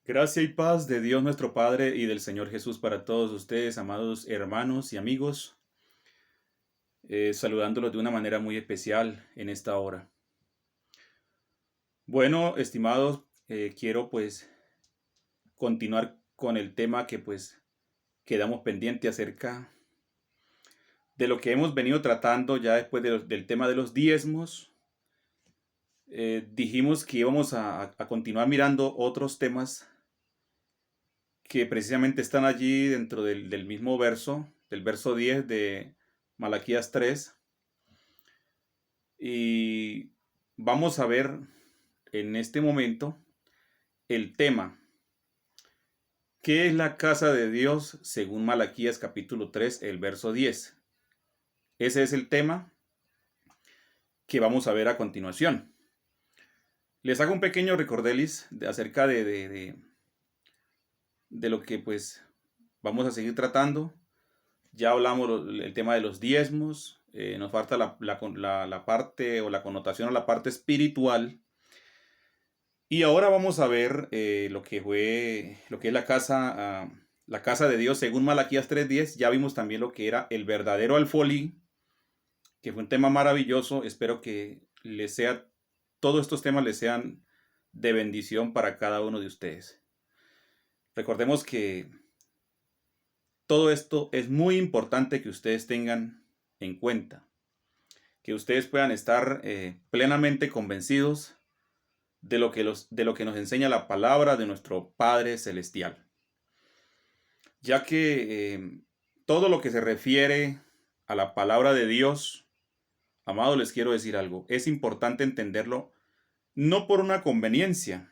Gracia y paz de Dios nuestro Padre y del Señor Jesús para todos ustedes, amados hermanos y amigos, saludándolos de una manera muy especial en esta hora. Bueno, estimados, quiero pues continuar con el tema que pues quedamos pendiente acerca de lo que hemos venido tratando ya después del tema de los diezmos. Dijimos que íbamos a continuar mirando otros temas que precisamente están allí dentro del mismo verso, del verso 10 de Malaquías 3. Y vamos a ver en este momento el tema. ¿Qué es la casa de Dios según Malaquías capítulo 3, el verso 10? Ese es el tema que vamos a ver a continuación. Les hago un pequeño recordelis acerca de lo que pues vamos a seguir tratando. Ya hablamos el tema de los diezmos, nos falta la parte o la connotación a la parte espiritual. Y ahora vamos a ver lo que es la casa de Dios según Malaquías 3:10. Ya vimos también lo que era el verdadero alfolí, que fue un tema maravilloso. Espero que todos estos temas les sean de bendición para cada uno de ustedes. Recordemos que todo esto es muy importante que ustedes tengan en cuenta, que ustedes puedan estar plenamente convencidos de lo que nos enseña la palabra de nuestro Padre Celestial. Ya que todo lo que se refiere a la palabra de Dios, amado, les quiero decir algo, es importante entenderlo no por una conveniencia,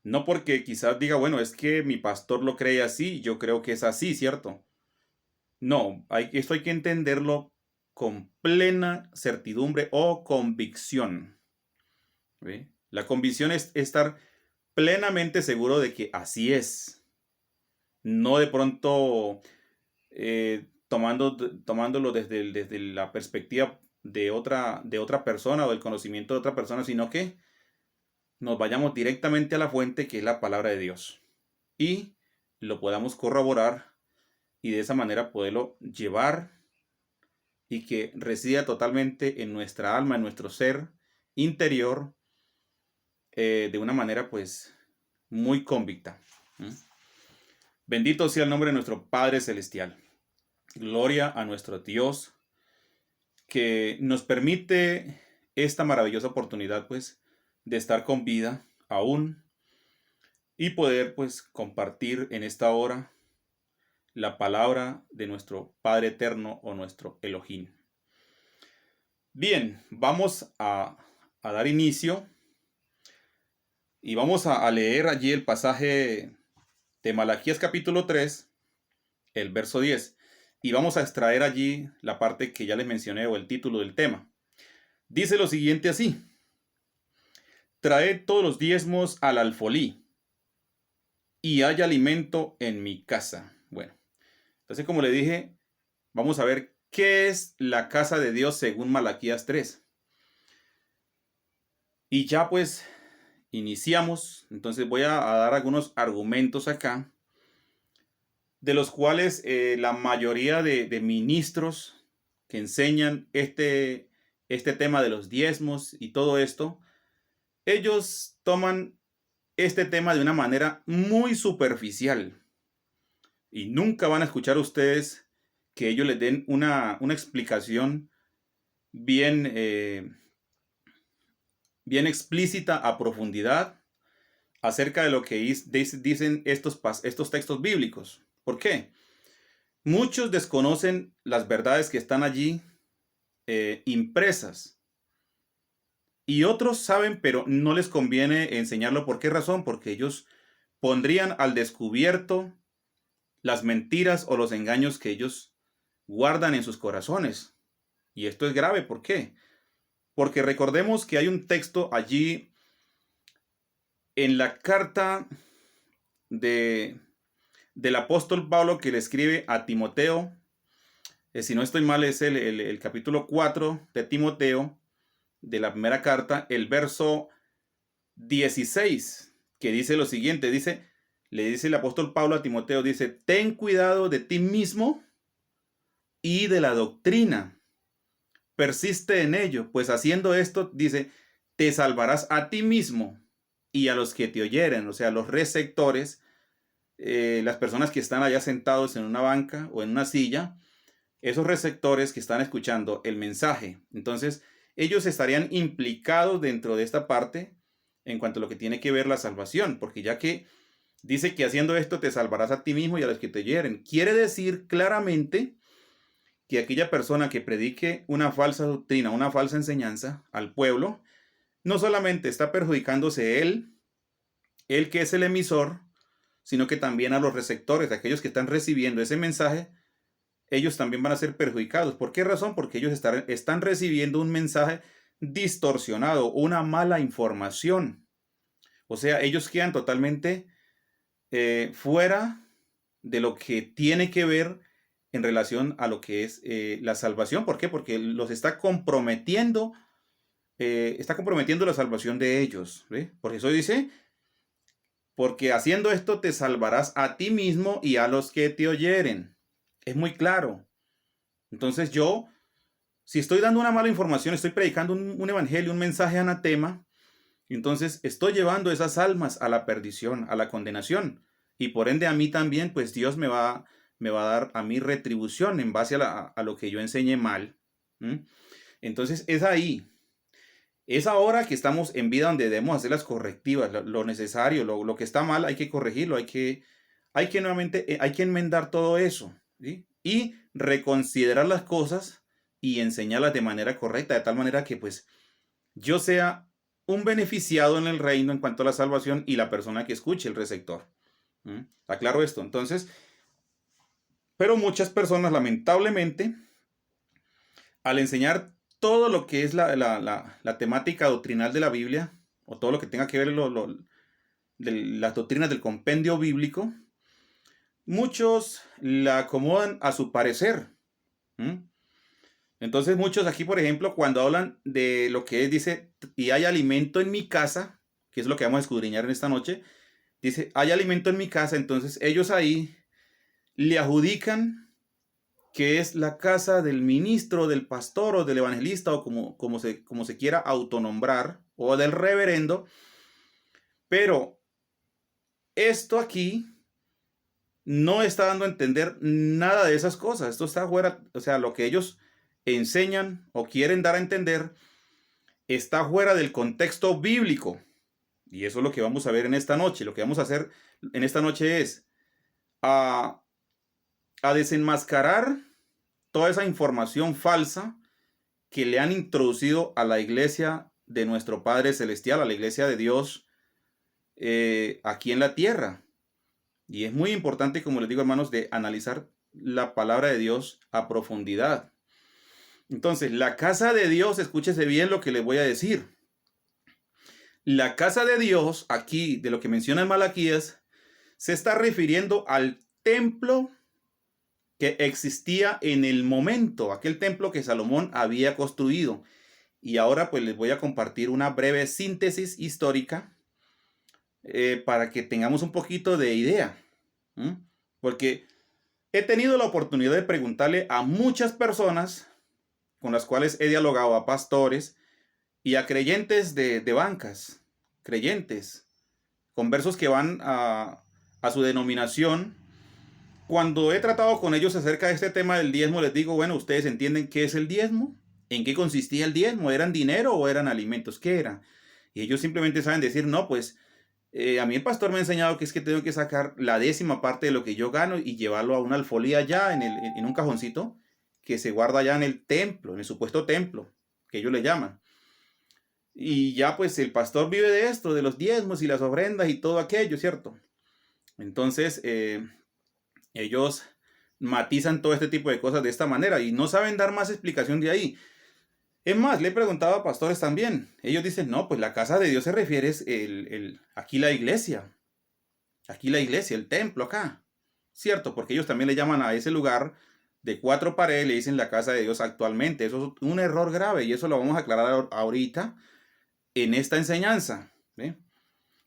no porque quizás diga, bueno, es que mi pastor lo cree así, yo creo que es así, ¿cierto? No, esto hay que entenderlo con plena certidumbre o convicción. ¿Ve? La convicción es estar plenamente seguro de que así es. No de pronto tomándolo desde la perspectiva de otra persona o del conocimiento de otra persona, sino que nos vayamos directamente a la fuente que es la palabra de Dios y lo podamos corroborar y de esa manera poderlo llevar y que resida totalmente en nuestra alma, en nuestro ser interior, de una manera pues muy convicta. ¿Mm? Bendito sea el nombre de nuestro Padre Celestial. Gloria a nuestro Dios que nos permite esta maravillosa oportunidad pues de estar con vida aún y poder pues compartir en esta hora la palabra de nuestro Padre Eterno o nuestro Elohim. Bien, vamos a dar inicio y vamos a leer allí el pasaje de Malaquías capítulo 3, el verso 10. Y vamos a extraer allí la parte que ya les mencioné o el título del tema. Dice lo siguiente así: traed todos los diezmos al alfolí y haya alimento en mi casa. Bueno, entonces como le dije, vamos a ver qué es la casa de Dios según Malaquías 3. Y ya pues iniciamos, entonces voy a dar algunos argumentos acá, de los cuales la mayoría de ministros que enseñan este tema de los diezmos y todo esto, ellos toman este tema de una manera muy superficial y nunca van a escuchar ustedes que ellos les den una explicación bien, bien explícita a profundidad acerca de lo que dicen estos textos bíblicos. ¿Por qué? Muchos desconocen las verdades que están allí impresas. Y otros saben, pero no les conviene enseñarlo. ¿Por qué razón? Porque ellos pondrían al descubierto las mentiras o los engaños que ellos guardan en sus corazones. Y esto es grave. ¿Por qué? Porque recordemos que hay un texto allí en la carta de, del apóstol Pablo que le escribe a Timoteo. Si no estoy mal, es el capítulo 4 de Timoteo, de la primera carta, el verso 16. que dice lo siguiente, le dice el apóstol Pablo a Timoteo, dice, ten cuidado de ti mismo y de la doctrina. Persiste en ello, pues haciendo esto, dice, te salvarás a ti mismo y a los que te oyeren, o sea, los receptores, las personas que están allá sentados en una banca o en una silla, esos receptores que están escuchando el mensaje. Entonces, ellos estarían implicados dentro de esta parte en cuanto a lo que tiene que ver la salvación, porque ya que dice que haciendo esto te salvarás a ti mismo y a los que te oyeren, quiere decir claramente que aquella persona que predique una falsa doctrina, una falsa enseñanza al pueblo, no solamente está perjudicándose él que es el emisor, sino que también a los receptores, aquellos que están recibiendo ese mensaje, ellos también van a ser perjudicados. ¿Por qué razón? Porque ellos están recibiendo un mensaje distorsionado, una mala información. O sea, ellos quedan totalmente fuera de lo que tiene que ver en relación a lo que es la salvación. ¿Por qué? Porque los está comprometiendo la salvación de ellos. ¿Ve? Por eso dice, porque haciendo esto te salvarás a ti mismo y a los que te oyeren. Es muy claro. Entonces yo, si estoy dando una mala información, estoy predicando un evangelio, un mensaje anatema, entonces estoy llevando esas almas a la perdición, a la condenación. Y por ende a mí también, pues Dios me va a dar a mí retribución en base a lo que yo enseñé mal. ¿Mm? Entonces es ahí. Es ahora que estamos en vida donde debemos hacer las correctivas, lo necesario, lo que está mal hay que corregirlo, hay que nuevamente, hay que enmendar todo eso, ¿sí? Y reconsiderar las cosas y enseñarlas de manera correcta, de tal manera que pues yo sea un beneficiado en el reino en cuanto a la salvación y la persona que escuche el receptor. ¿Mm? Aclaro esto. Entonces, pero muchas personas lamentablemente, al enseñar todo lo que es la temática doctrinal de la Biblia, o todo lo que tenga que ver de las doctrinas del compendio bíblico, muchos la acomodan a su parecer. ¿Mm? Entonces muchos aquí, por ejemplo, cuando hablan de lo que es, dice, y hay alimento en mi casa, que es lo que vamos a escudriñar en esta noche, dice, hay alimento en mi casa, entonces ellos ahí le adjudican que es la casa del ministro, del pastor o del evangelista o como se quiera autonombrar, o del reverendo, pero esto aquí no está dando a entender nada de esas cosas. Esto está fuera, o sea, lo que ellos enseñan o quieren dar a entender está fuera del contexto bíblico. Y eso es lo que vamos a ver en esta noche. Lo que vamos a hacer en esta noche es a desenmascarar toda esa información falsa que le han introducido a la iglesia de nuestro Padre Celestial, a la iglesia de Dios aquí en la tierra. Y es muy importante, como les digo, hermanos, de analizar la palabra de Dios a profundidad. Entonces, la casa de Dios, escúchese bien lo que les voy a decir. La casa de Dios, aquí, de lo que menciona en Malaquías, se está refiriendo al templo que existía en el momento, aquel templo que Salomón había construido. Y ahora pues les voy a compartir una breve síntesis histórica para que tengamos un poquito de idea. ¿Mm? Porque he tenido la oportunidad de preguntarle a muchas personas con las cuales he dialogado, a pastores y a creyentes de bancas, creyentes, conversos que van a su denominación. Cuando he tratado con ellos acerca de este tema del diezmo, les digo, bueno, ¿ustedes entienden qué es el diezmo? ¿En qué consistía el diezmo? ¿Eran dinero o eran alimentos? ¿Qué era? Y ellos simplemente saben decir, no, pues a mí el pastor me ha enseñado que es que tengo que sacar la 10ª parte de lo que yo gano y llevarlo a una alfolía allá en un cajoncito que se guarda allá en el templo, en el supuesto templo, que ellos le llaman. Y ya pues el pastor vive de esto, de los diezmos y las ofrendas y todo aquello, ¿cierto? Entonces, ellos matizan todo este tipo de cosas de esta manera y no saben dar más explicación de ahí. Es más, le he preguntado a pastores también. Ellos dicen, no, pues la casa de Dios se refiere aquí la iglesia. Aquí la iglesia, el templo acá. Cierto, porque ellos también le llaman a ese lugar de 4 paredes, le dicen la casa de Dios actualmente. Eso es un error grave y eso lo vamos a aclarar ahorita en esta enseñanza. ¿Sí?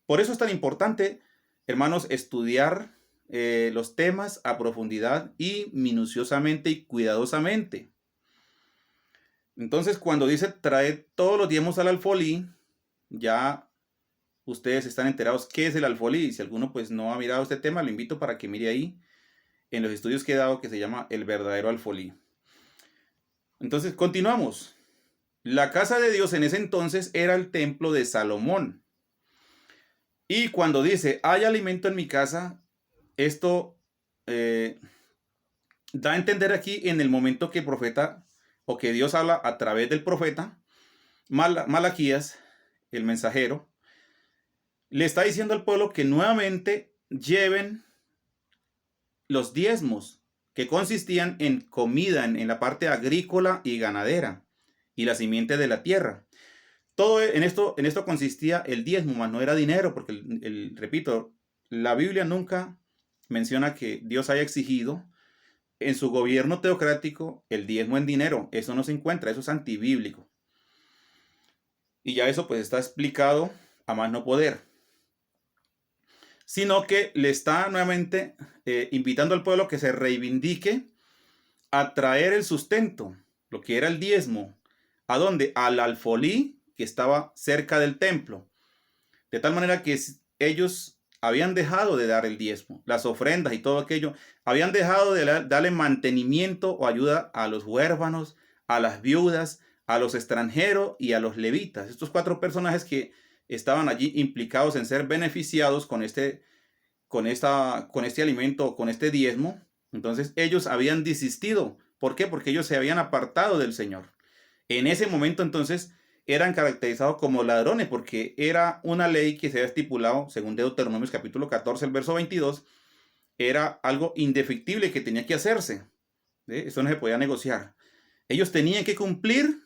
Por eso es tan importante, hermanos, estudiar los temas a profundidad y minuciosamente y cuidadosamente. Entonces, cuando dice traed todos los diezmos al alfolí, ya ustedes están enterados qué es el alfolí. Y si alguno pues no ha mirado este tema, lo invito para que mire ahí en los estudios que he dado, que se llama el verdadero alfolí. Entonces, continuamos. La casa de Dios en ese entonces era el templo de Salomón. Y cuando dice, hay alimento en mi casa, esto da a entender aquí en el momento que el profeta o que Dios habla a través del profeta Malaquías, el mensajero, le está diciendo al pueblo que nuevamente lleven los diezmos que consistían en comida en la parte agrícola y ganadera y la simiente de la tierra. Todo en esto consistía el diezmo, mas no era dinero, porque repito, la Biblia nunca menciona que Dios haya exigido en su gobierno teocrático el diezmo en dinero. Eso no se encuentra, eso es antibíblico. Y ya eso pues está explicado a más no poder. Sino que le está nuevamente invitando al pueblo que se reivindique a traer el sustento, lo que era el diezmo. ¿A dónde? Al alfolí que estaba cerca del templo. De tal manera que ellos habían dejado de dar el diezmo, las ofrendas y todo aquello. Habían dejado de darle mantenimiento o ayuda a los huérfanos, a las viudas, a los extranjeros y a los levitas. Estos 4 personajes que estaban allí implicados en ser beneficiados con este alimento, con este diezmo. Entonces ellos habían desistido. ¿Por qué? Porque ellos se habían apartado del Señor. En ese momento entonces eran caracterizados como ladrones, porque era una ley que se había estipulado, según Deuteronomios capítulo 14, el verso 22, era algo indefectible que tenía que hacerse. Eso no se podía negociar. Ellos tenían que cumplir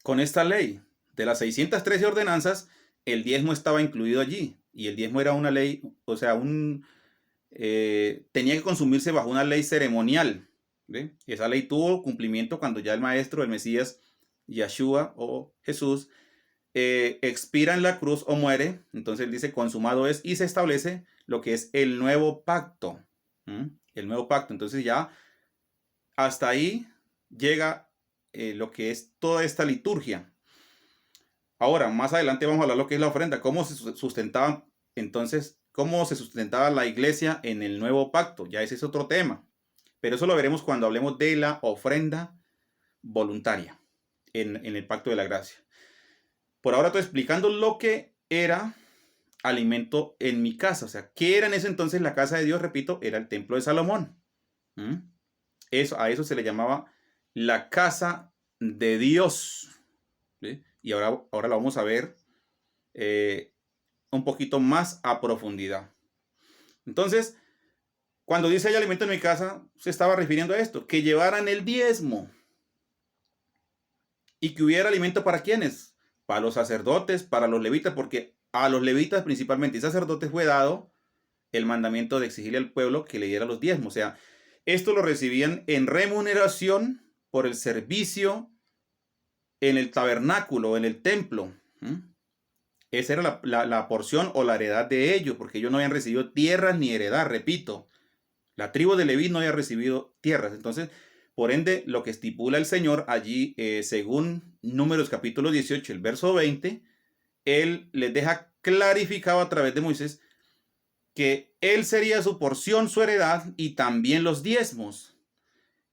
con esta ley. De las 613 ordenanzas, el diezmo estaba incluido allí. Y el diezmo era una ley, o sea, tenía que consumirse bajo una ley ceremonial. ¿Ve? Esa ley tuvo cumplimiento cuando ya el maestro, el Mesías, Yeshua o Jesús, expira en la cruz o muere. Entonces él dice consumado es, y se establece lo que es el nuevo pacto. El nuevo pacto. Entonces ya hasta ahí llega lo que es toda esta liturgia. Ahora, más adelante vamos a hablar lo que es la ofrenda, cómo se sustentaba entonces, cómo se sustentaba la iglesia en el nuevo pacto. Ya ese es otro tema. Pero eso lo veremos cuando hablemos de la ofrenda voluntaria en el pacto de la gracia. Por ahora estoy explicando lo que era alimento en mi casa. O sea, ¿qué era en ese entonces la casa de Dios? Repito, era el templo de Salomón. A eso se le llamaba la casa de Dios. ¿Sí? Y ahora lo vamos a ver un poquito más a profundidad. Entonces, cuando dice hay alimento en mi casa, se estaba refiriendo a esto, que llevaran el diezmo. Y que hubiera alimento para ¿quiénes? Para los sacerdotes, para los levitas, porque a los levitas principalmente y sacerdotes fue dado el mandamiento de exigirle al pueblo que le diera los diezmos. O sea, esto lo recibían en remuneración por el servicio en el tabernáculo, en el templo. Esa era la porción o la heredad de ellos, porque ellos no habían recibido tierras ni heredad, repito. La tribu de Leví no había recibido tierras. Entonces, por ende, lo que estipula el Señor allí, según Números capítulo 18, el verso 20, Él les deja clarificado a través de Moisés que Él sería su porción, su heredad y también los diezmos.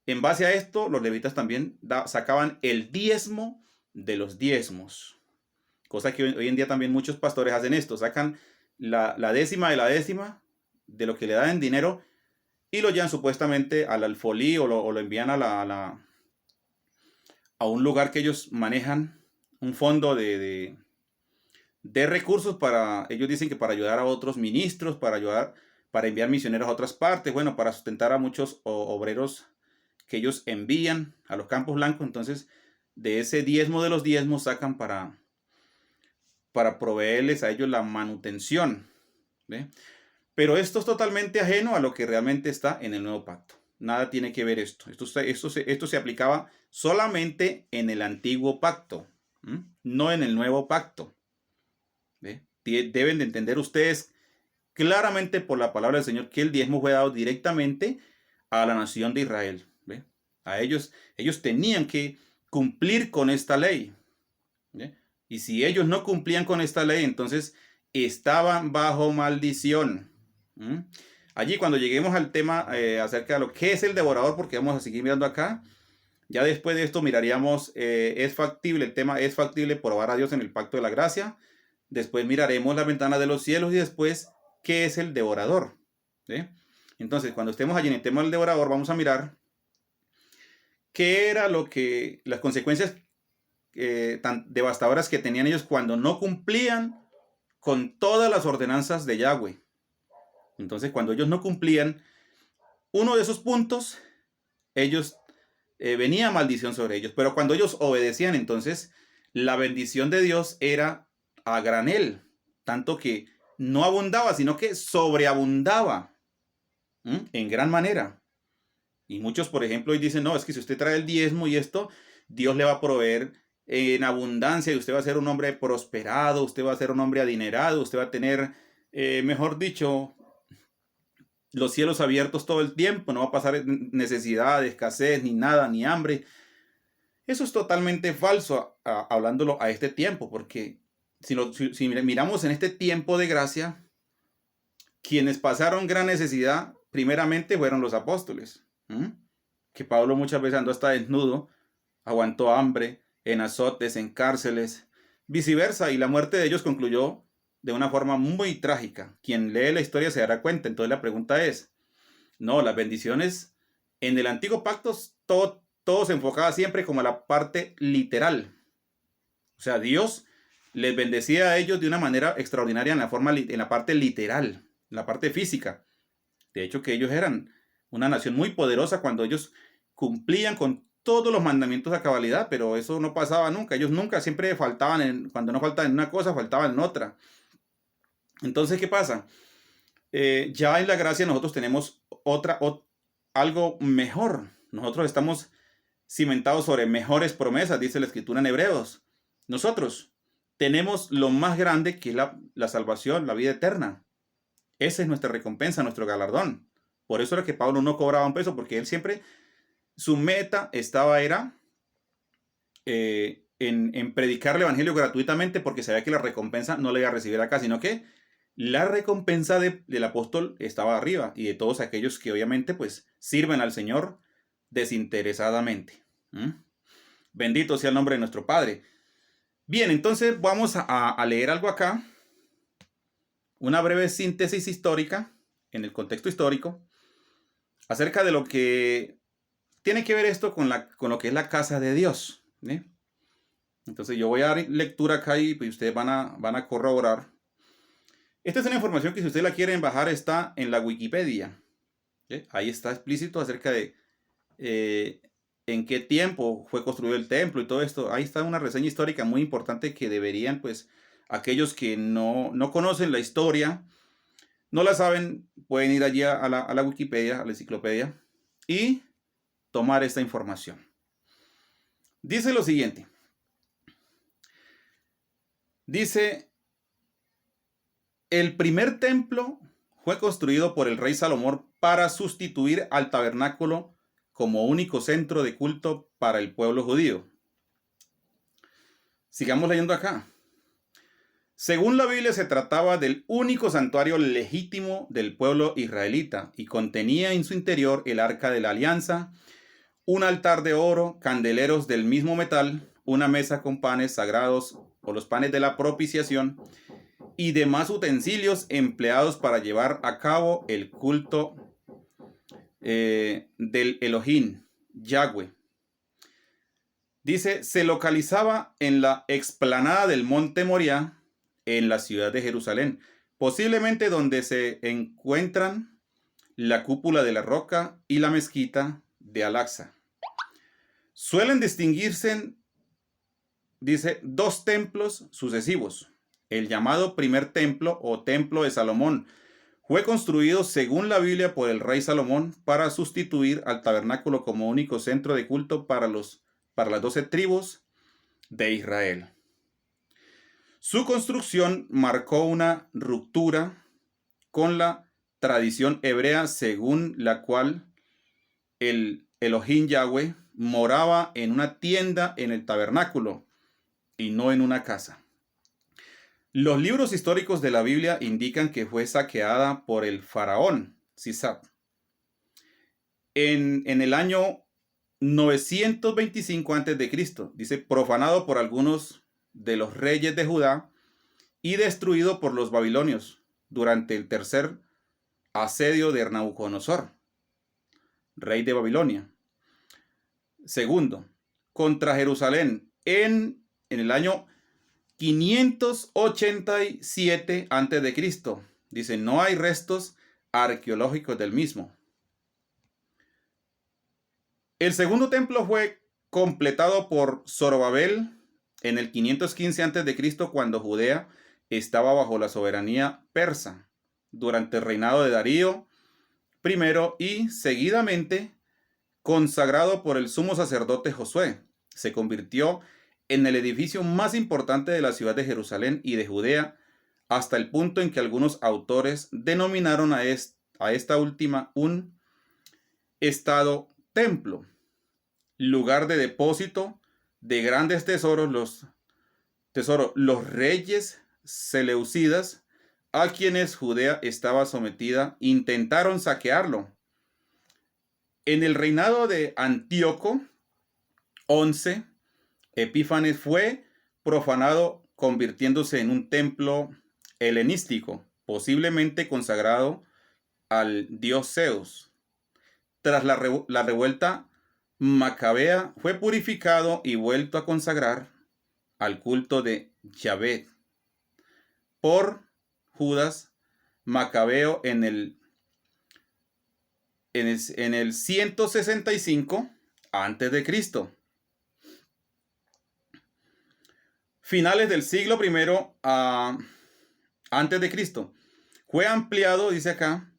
En base a esto, los levitas también sacaban el diezmo de los diezmos. Cosa que hoy en día también muchos pastores hacen esto. Sacan la décima de la décima de lo que le dan en dinero y lo llevan supuestamente al alfolí o lo envían a un lugar que ellos manejan, un fondo de recursos para, ellos dicen que para ayudar a otros ministros, para enviar misioneros a otras partes, bueno, para sustentar a muchos obreros que ellos envían a los campos blancos. Entonces, de ese diezmo de los diezmos sacan para proveerles a ellos la manutención. ¿Ve? Pero esto es totalmente ajeno a lo que realmente está en el nuevo pacto. Nada tiene que ver esto. Esto se aplicaba solamente en el antiguo pacto, no en el nuevo pacto. ¿Ve? deben de entender ustedes claramente por la palabra del Señor que el diezmo fue dado directamente a la nación de Israel. ¿Ve? A ellos tenían que cumplir con esta ley. ¿Ve? Y si ellos no cumplían con esta ley, entonces estaban bajo maldición. ¿Mm? Allí cuando lleguemos al tema acerca de lo que es el devorador, porque vamos a seguir mirando acá, ya después de esto miraríamos, es factible, el tema es factible probar a Dios en el pacto de la gracia. Después miraremos la ventana de los cielos y después, ¿qué es el devorador? ¿Sí? Entonces, cuando estemos allí en el tema del devorador, vamos a mirar qué era las consecuencias tan devastadoras que tenían ellos cuando no cumplían con todas las ordenanzas de Yahweh. Entonces, cuando ellos no cumplían uno de esos puntos, ellos venía maldición sobre ellos. Pero cuando ellos obedecían, entonces la bendición de Dios era a granel, tanto que no abundaba, sino que sobreabundaba en gran manera. Y muchos, por ejemplo, hoy dicen, no, es que si usted trae el diezmo y esto, Dios le va a proveer en abundancia y usted va a ser un hombre prosperado, usted va a ser un hombre adinerado, usted va a tener, mejor dicho, los cielos abiertos todo el tiempo, no va a pasar necesidad, escasez, ni nada, ni hambre. Eso es totalmente falso, hablándolo a este tiempo, porque si miramos en este tiempo de gracia, quienes pasaron gran necesidad, primeramente fueron los apóstoles, que Pablo muchas veces andó hasta desnudo, aguantó hambre, en azotes, en cárceles, viceversa, y la muerte de ellos concluyó de una forma muy trágica. Quien lee la historia se dará cuenta. Entonces la pregunta es, no, las bendiciones en el antiguo pacto todo se enfocaba siempre como a la parte literal. O sea, Dios les bendecía a ellos de una manera extraordinaria en la parte literal, en la parte física. De hecho, que ellos eran una nación muy poderosa cuando ellos cumplían con todos los mandamientos a cabalidad, pero eso no pasaba nunca. Ellos nunca, siempre faltaban, cuando no faltaban en una cosa, faltaban en otra. Entonces, ¿qué pasa? Ya en la gracia nosotros tenemos algo mejor. Nosotros estamos cimentados sobre mejores promesas, dice la escritura en Hebreos. Nosotros tenemos lo más grande que es la salvación, la vida eterna. Esa es nuestra recompensa, nuestro galardón. Por eso era que Pablo no cobraba un peso, porque él siempre, su meta era en predicar el evangelio gratuitamente, porque sabía que la recompensa no la iba a recibir acá, sino que la recompensa del apóstol estaba arriba y de todos aquellos que obviamente pues sirven al Señor desinteresadamente. Bendito sea el nombre de nuestro Padre. Bien, entonces vamos a leer algo acá. Una breve síntesis histórica, en el contexto histórico, acerca de lo que tiene que ver esto con lo que es la casa de Dios. Entonces yo voy a dar lectura acá y pues ustedes van a corroborar. Esta es una información que si ustedes la quieren bajar está en la Wikipedia. Ahí está explícito acerca de en qué tiempo fue construido el templo y todo esto. Ahí está una reseña histórica muy importante que deberían, pues, aquellos que no conocen la historia, no la saben, pueden ir allí a la Wikipedia, a la enciclopedia, y tomar esta información. Dice lo siguiente. Dice, el primer templo fue construido por el rey Salomón para sustituir al tabernáculo como único centro de culto para el pueblo judío. Sigamos leyendo acá. Según la Biblia, se trataba del único santuario legítimo del pueblo israelita y contenía en su interior el arca de la alianza, un altar de oro, candeleros del mismo metal, una mesa con panes sagrados o los panes de la propiciación y demás utensilios empleados para llevar a cabo el culto del Elohim, Yahweh. Dice, se localizaba en la explanada del monte Moriah, en la ciudad de Jerusalén, posiblemente donde se encuentran la cúpula de la roca y la mezquita de Al-Aqsa. Suelen distinguirse, dice, dos templos sucesivos. El llamado primer templo o templo de Salomón fue construido según la Biblia por el rey Salomón para sustituir al tabernáculo como único centro de culto para las 12 tribus de Israel. Su construcción marcó una ruptura con la tradición hebrea según la cual el Elohim Yahweh moraba en una tienda en el tabernáculo y no en una casa. Los libros históricos de la Biblia indican que fue saqueada por el faraón Sisat en el año 925 a.C., dice, profanado por algunos de los reyes de Judá y destruido por los babilonios durante el tercer asedio de Nabucodonosor, rey de Babilonia. Segundo, contra Jerusalén en el año 587 a.C. Dice, no hay restos arqueológicos del mismo. El segundo templo fue completado por Zorobabel en el 515 a.C., cuando Judea estaba bajo la soberanía persa, durante el reinado de Darío I y seguidamente consagrado por el sumo sacerdote Josué. Se convirtió en el edificio más importante de la ciudad de Jerusalén y de Judea, hasta el punto en que algunos autores denominaron a esta última un estado templo, lugar de depósito de grandes tesoros, los reyes seleucidas, a quienes Judea estaba sometida, intentaron saquearlo. En el reinado de Antíoco XI, Epífanes fue profanado, convirtiéndose en un templo helenístico, posiblemente consagrado al dios Zeus. Tras la revuelta macabea, fue purificado y vuelto a consagrar al culto de Yahvé por Judas Macabeo en el 165 a.C. Finales del siglo I antes de Cristo. Fue ampliado, dice acá,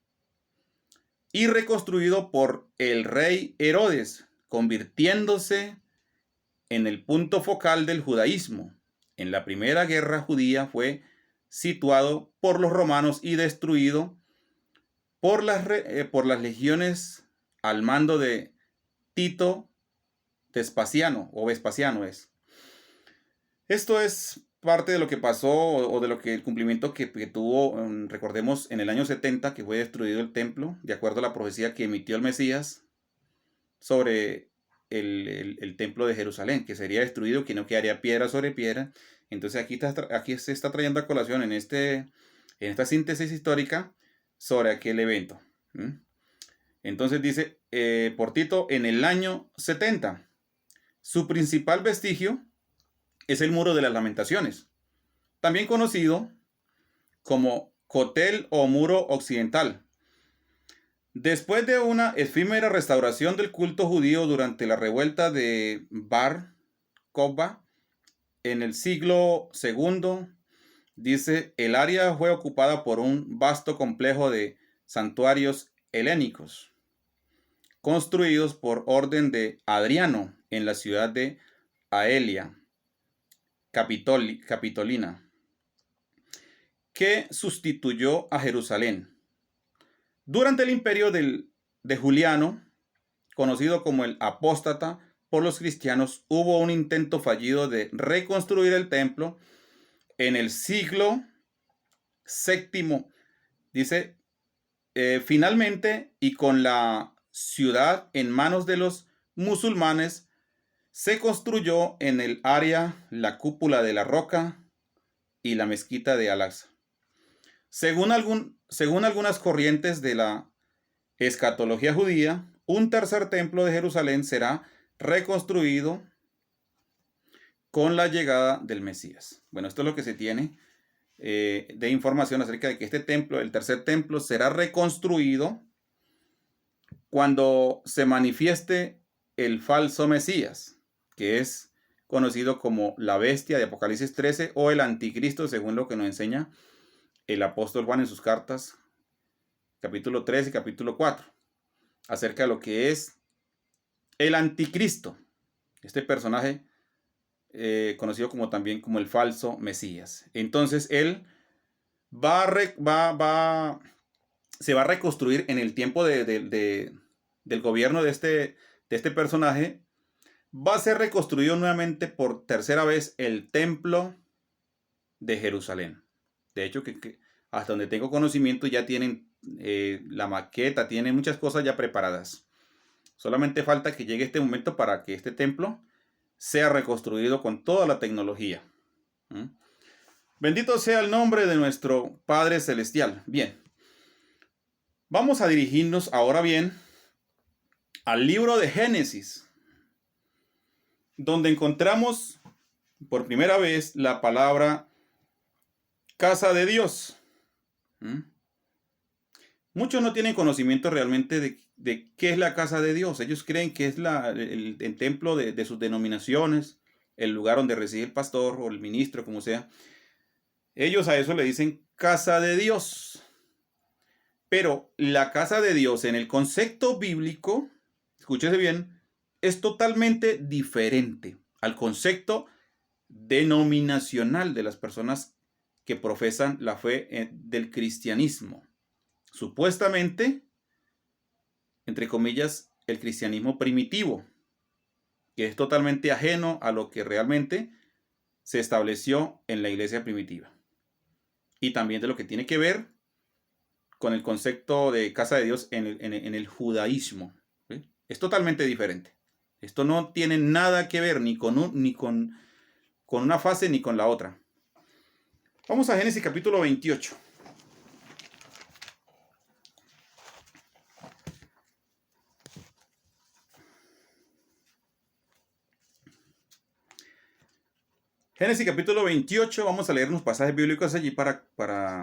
y reconstruido por el rey Herodes, convirtiéndose en el punto focal del judaísmo. En la primera guerra judía fue situado por los romanos y destruido por las legiones al mando de Tito Vespasiano es. Esto es parte de lo que pasó o de lo que el cumplimiento que tuvo, recordemos, en el año 70, que fue destruido el templo, de acuerdo a la profecía que emitió el Mesías sobre el templo de Jerusalén, que sería destruido, que no quedaría piedra sobre piedra. Entonces aquí se está trayendo a colación en esta síntesis histórica sobre aquel evento. Entonces dice, por Tito, en el año 70, su principal vestigio es el Muro de las Lamentaciones, también conocido como Cotel o Muro Occidental. Después de una efímera restauración del culto judío durante la revuelta de Bar Kokhba en el siglo II, dice, el área fue ocupada por un vasto complejo de santuarios helénicos, construidos por orden de Adriano en la ciudad de Aelia Capitolina, que sustituyó a Jerusalén. Durante el imperio de Juliano, conocido como el apóstata por los cristianos, hubo un intento fallido de reconstruir el templo en el siglo VII. Dice, finalmente, y con la ciudad en manos de los musulmanes, se construyó en el área la cúpula de la roca y la mezquita de Al-Aqsa. Según algunas corrientes de la escatología judía, un tercer templo de Jerusalén será reconstruido con la llegada del Mesías. Bueno, esto es lo que se tiene de información acerca de que este templo, el tercer templo, será reconstruido cuando se manifieste el falso Mesías, que es conocido como la bestia de Apocalipsis 13 o el anticristo, según lo que nos enseña el apóstol Juan en sus cartas, capítulo 3 y capítulo 4, acerca de lo que es el anticristo, este personaje conocido como también como el falso Mesías. Entonces él va a re- va- se va a reconstruir en el tiempo del gobierno de este personaje. Va a ser reconstruido nuevamente por tercera vez el templo de Jerusalén. De hecho, que hasta donde tengo conocimiento ya tienen la maqueta, tienen muchas cosas ya preparadas. Solamente falta que llegue este momento para que este templo sea reconstruido con toda la tecnología. ¿Mm? Bendito sea el nombre de nuestro Padre Celestial. Bien, vamos a dirigirnos ahora bien al libro de Génesis, donde encontramos por primera vez la palabra casa de Dios. ¿Mm? Muchos no tienen conocimiento realmente de qué es la casa de Dios. Ellos creen que es el templo de sus denominaciones, el lugar donde reside el pastor o el ministro, como sea. Ellos a eso le dicen casa de Dios. Pero la casa de Dios en el concepto bíblico, escúchese bien, es totalmente diferente al concepto denominacional de las personas que profesan la fe del cristianismo. Supuestamente, entre comillas, el cristianismo primitivo, que es totalmente ajeno a lo que realmente se estableció en la iglesia primitiva. Y también de lo que tiene que ver con el concepto de casa de Dios en el judaísmo. ¿Sí? Es totalmente diferente. Esto no tiene nada que ver ni con una fase ni con la otra. Vamos a Génesis capítulo 28. Génesis capítulo 28, vamos a leer unos pasajes bíblicos allí para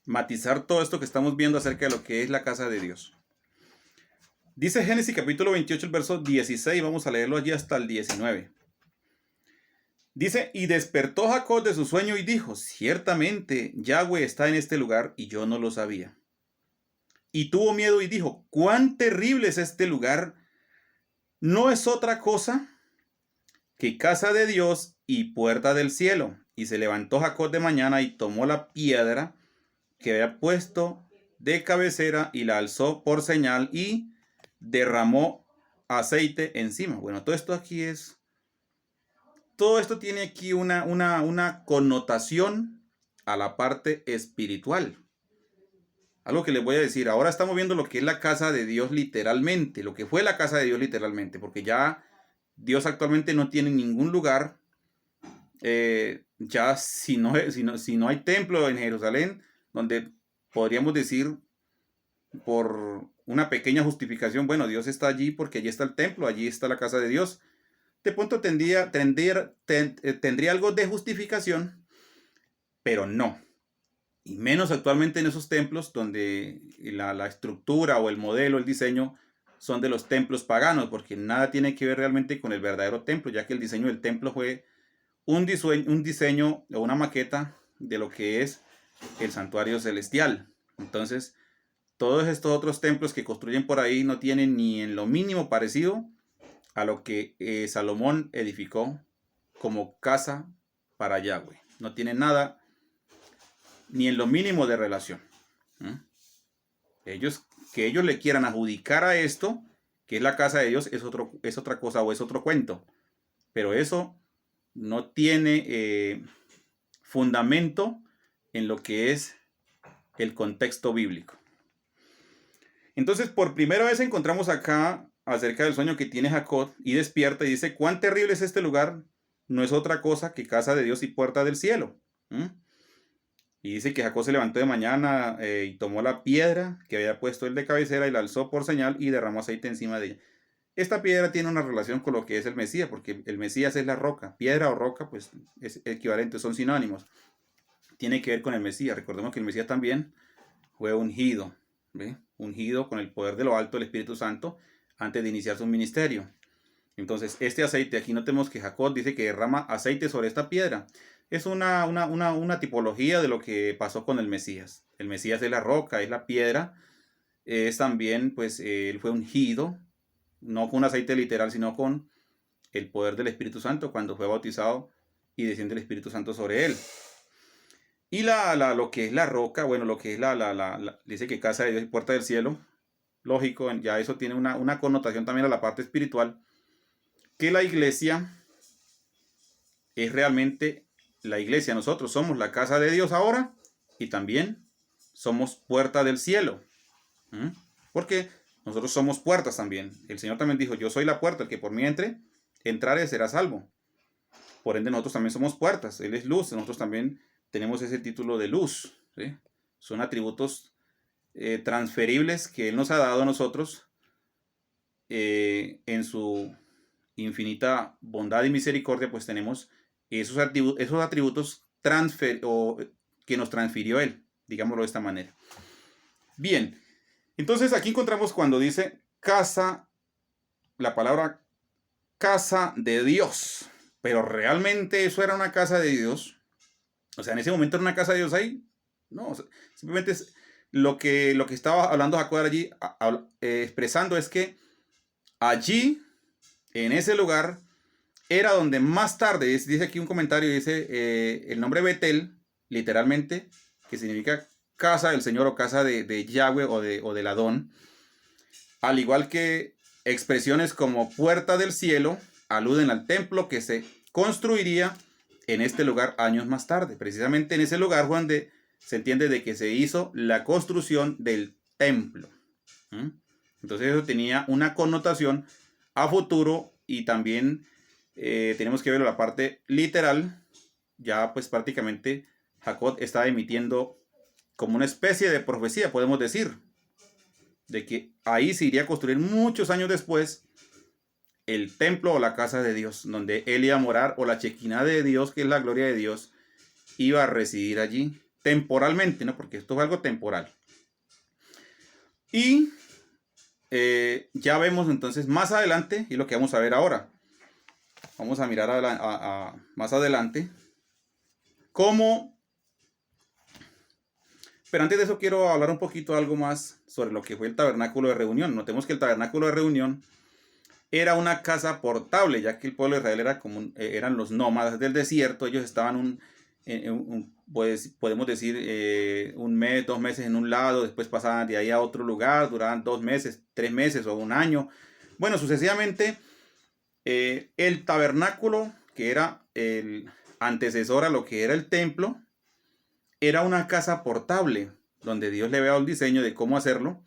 matizar todo esto que estamos viendo acerca de lo que es la casa de Dios. Dice Génesis capítulo 28, el verso 16, vamos a leerlo allí hasta el 19. Dice, y despertó Jacob de su sueño y dijo, ciertamente Yahweh está en este lugar y yo no lo sabía. Y tuvo miedo y dijo, cuán terrible es este lugar, no es otra cosa que casa de Dios y puerta del cielo. Y se levantó Jacob de mañana y tomó la piedra que había puesto de cabecera y la alzó por señal y derramó aceite encima. Bueno, todo esto tiene aquí una connotación a la parte espiritual. Algo que les voy a decir, ahora estamos viendo lo que es la casa de Dios literalmente, lo que fue la casa de Dios literalmente, porque ya Dios actualmente no tiene ningún lugar. Ya si no hay templo en Jerusalén, donde podríamos decir por una pequeña justificación, bueno, Dios está allí porque allí está el templo, allí está la casa de Dios. De pronto tendría algo de justificación, pero no. Y menos actualmente en esos templos donde la estructura o el modelo, el diseño son de los templos paganos, porque nada tiene que ver realmente con el verdadero templo, ya que el diseño del templo fue un diseño o una maqueta de lo que es el santuario celestial. Entonces, todos estos otros templos que construyen por ahí no tienen ni en lo mínimo parecido a lo que Salomón edificó como casa para Yahweh. No tiene nada ni en lo mínimo de relación. ¿Mm? Que ellos le quieran adjudicar a esto, que es la casa de Dios, es otra cosa o es otro cuento. Pero eso no tiene fundamento en lo que es el contexto bíblico. Entonces, por primera vez encontramos acá acerca del sueño que tiene Jacob y despierta y dice, cuán terrible es este lugar, no es otra cosa que casa de Dios y puerta del cielo. ¿Mm? Y dice que Jacob se levantó de mañana y tomó la piedra que había puesto él de cabecera y la alzó por señal y derramó aceite encima de ella. Esta piedra tiene una relación con lo que es el Mesías, porque el Mesías es la roca. Piedra o roca, pues es equivalente, son sinónimos. Tiene que ver con el Mesías. Recordemos que el Mesías también fue ungido, ¿ve? Ungido con el poder de lo alto del Espíritu Santo antes de iniciar su ministerio. Entonces, este aceite, aquí notemos que Jacob dice que derrama aceite sobre esta piedra. Es una tipología de lo que pasó con el Mesías. El Mesías es la roca, es la piedra. Es también, pues, él fue ungido, no con un aceite literal, sino con el poder del Espíritu Santo cuando fue bautizado y desciende el Espíritu Santo sobre él. Y lo que es la roca, bueno, lo que es dice que casa de Dios y puerta del cielo, lógico, ya eso tiene una connotación también a la parte espiritual, que la iglesia es realmente la iglesia. Nosotros somos la casa de Dios ahora y también somos puerta del cielo. Porque nosotros somos puertas también. El Señor también dijo, yo soy la puerta, el que por mí entrare será salvo. Por ende nosotros también somos puertas. Él es luz, nosotros también tenemos ese título de luz. ¿Sí? Son atributos transferibles que Él nos ha dado a nosotros en su infinita bondad y misericordia, pues tenemos esos atributos que nos transfirió Él, digámoslo de esta manera. Bien, entonces aquí encontramos cuando dice casa, la palabra casa de Dios, pero realmente eso era una casa de Dios. O sea, en ese momento era una casa de Dios ahí. No, o sea, simplemente es lo que estaba hablando Jacob allí, expresando es que allí, en ese lugar, era donde más tarde, dice aquí un comentario, dice el nombre Betel, literalmente, que significa casa del Señor o casa de Yahweh o del Adón, al igual que expresiones como puerta del cielo, aluden al templo que se construiría en este lugar años más tarde. Precisamente en ese lugar, donde se entiende de que se hizo la construcción del templo. Entonces eso tenía una connotación a futuro y también tenemos que ver la parte literal. Ya pues prácticamente Jacob está emitiendo como una especie de profecía, podemos decir, de que ahí se iría a construir muchos años después el templo o la casa de Dios, donde él iba a morar, o la Shekinah de Dios, que es la gloria de Dios, iba a residir allí temporalmente, ¿no? Porque esto es algo temporal. Y ya vemos entonces más adelante, y lo que vamos a ver ahora. Vamos a mirar más adelante cómo. Pero antes de eso quiero hablar un poquito algo más sobre lo que fue el tabernáculo de reunión. Notemos que el tabernáculo de reunión era una casa portable, ya que el pueblo de Israel eran los nómadas del desierto. Ellos estaban pues, podemos decir, un mes, 2 meses en un lado, después pasaban de ahí a otro lugar, duraban 2 meses, 3 meses o un año. Bueno, sucesivamente, el tabernáculo, que era el antecesor a lo que era el templo, era una casa portable, donde Dios le había dado el diseño de cómo hacerlo.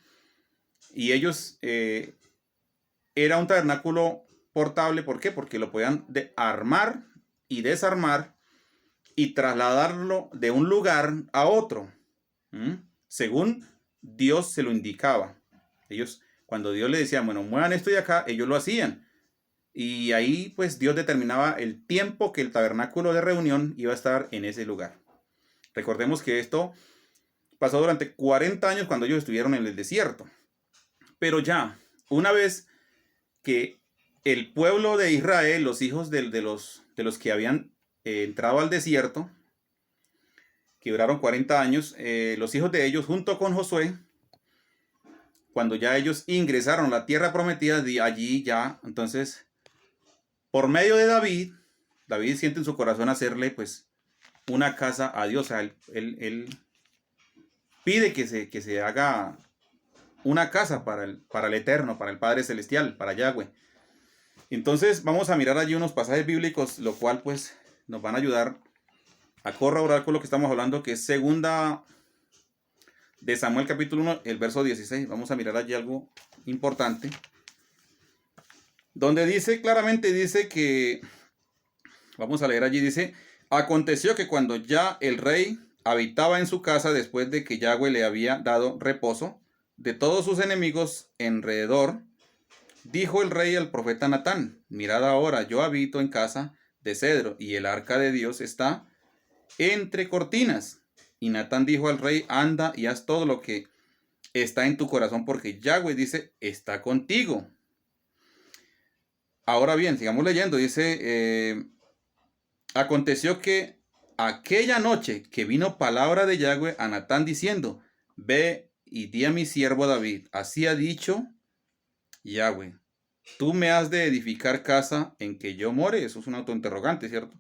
Y ellos, era un tabernáculo portable, ¿por qué? Porque lo podían armar y desarmar y trasladarlo de un lugar a otro, según Dios se lo indicaba. Ellos, cuando Dios le decía, bueno, muevan esto de acá, ellos lo hacían. Y ahí pues Dios determinaba el tiempo que el tabernáculo de reunión iba a estar en ese lugar. Recordemos que esto pasó durante 40 años cuando ellos estuvieron en el desierto. Pero ya, una vez que el pueblo de Israel, los hijos de los que habían entrado al desierto, que duraron 40 años, los hijos de ellos junto con Josué, cuando ya ellos ingresaron a la tierra prometida, allí ya, entonces, por medio de David siente en su corazón hacerle pues una casa a Dios. O sea, él pide que se haga una casa para el Eterno, para el Padre Celestial, para Yahweh. Entonces vamos a mirar allí unos pasajes bíblicos, lo cual pues nos van a ayudar a corroborar con lo que estamos hablando, que es segunda de Samuel capítulo 1, el verso 16. Vamos a mirar allí algo importante, donde dice claramente, dice que, vamos a leer allí, dice: aconteció que cuando ya el rey habitaba en su casa, después de que Yahweh le había dado reposo de todos sus enemigos alrededor, dijo el rey al profeta Natán: mirad ahora, yo habito en casa de cedro, y el arca de Dios está entre cortinas. Y Natán dijo al rey: anda y haz todo lo que está en tu corazón, porque Yahweh, dice, está contigo. Ahora bien, sigamos leyendo. Dice: aconteció que aquella noche que vino palabra de Yahweh a Natán diciendo: ve y di a mi siervo David, así ha dicho Yahweh, tú me has de edificar casa en que yo more. Eso es un autointerrogante, ¿cierto?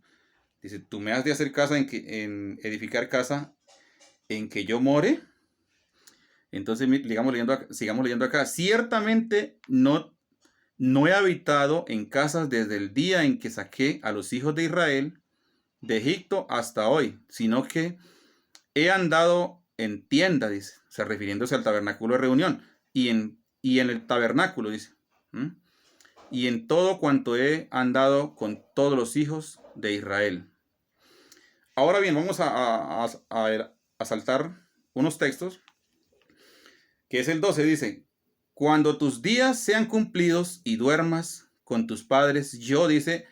Dice, tú me has de hacer casa en edificar casa en que yo more. Entonces, sigamos leyendo acá. Ciertamente no he habitado en casas desde el día en que saqué a los hijos de Israel de Egipto hasta hoy, sino que he andado en tienda, dice, o sea, refiriéndose al tabernáculo de reunión, y en el tabernáculo, dice, ¿m? Y en todo cuanto he andado con todos los hijos de Israel. Ahora bien, vamos a saltar unos textos, que es el 12, dice, cuando tus días sean cumplidos y duermas con tus padres, yo, dice,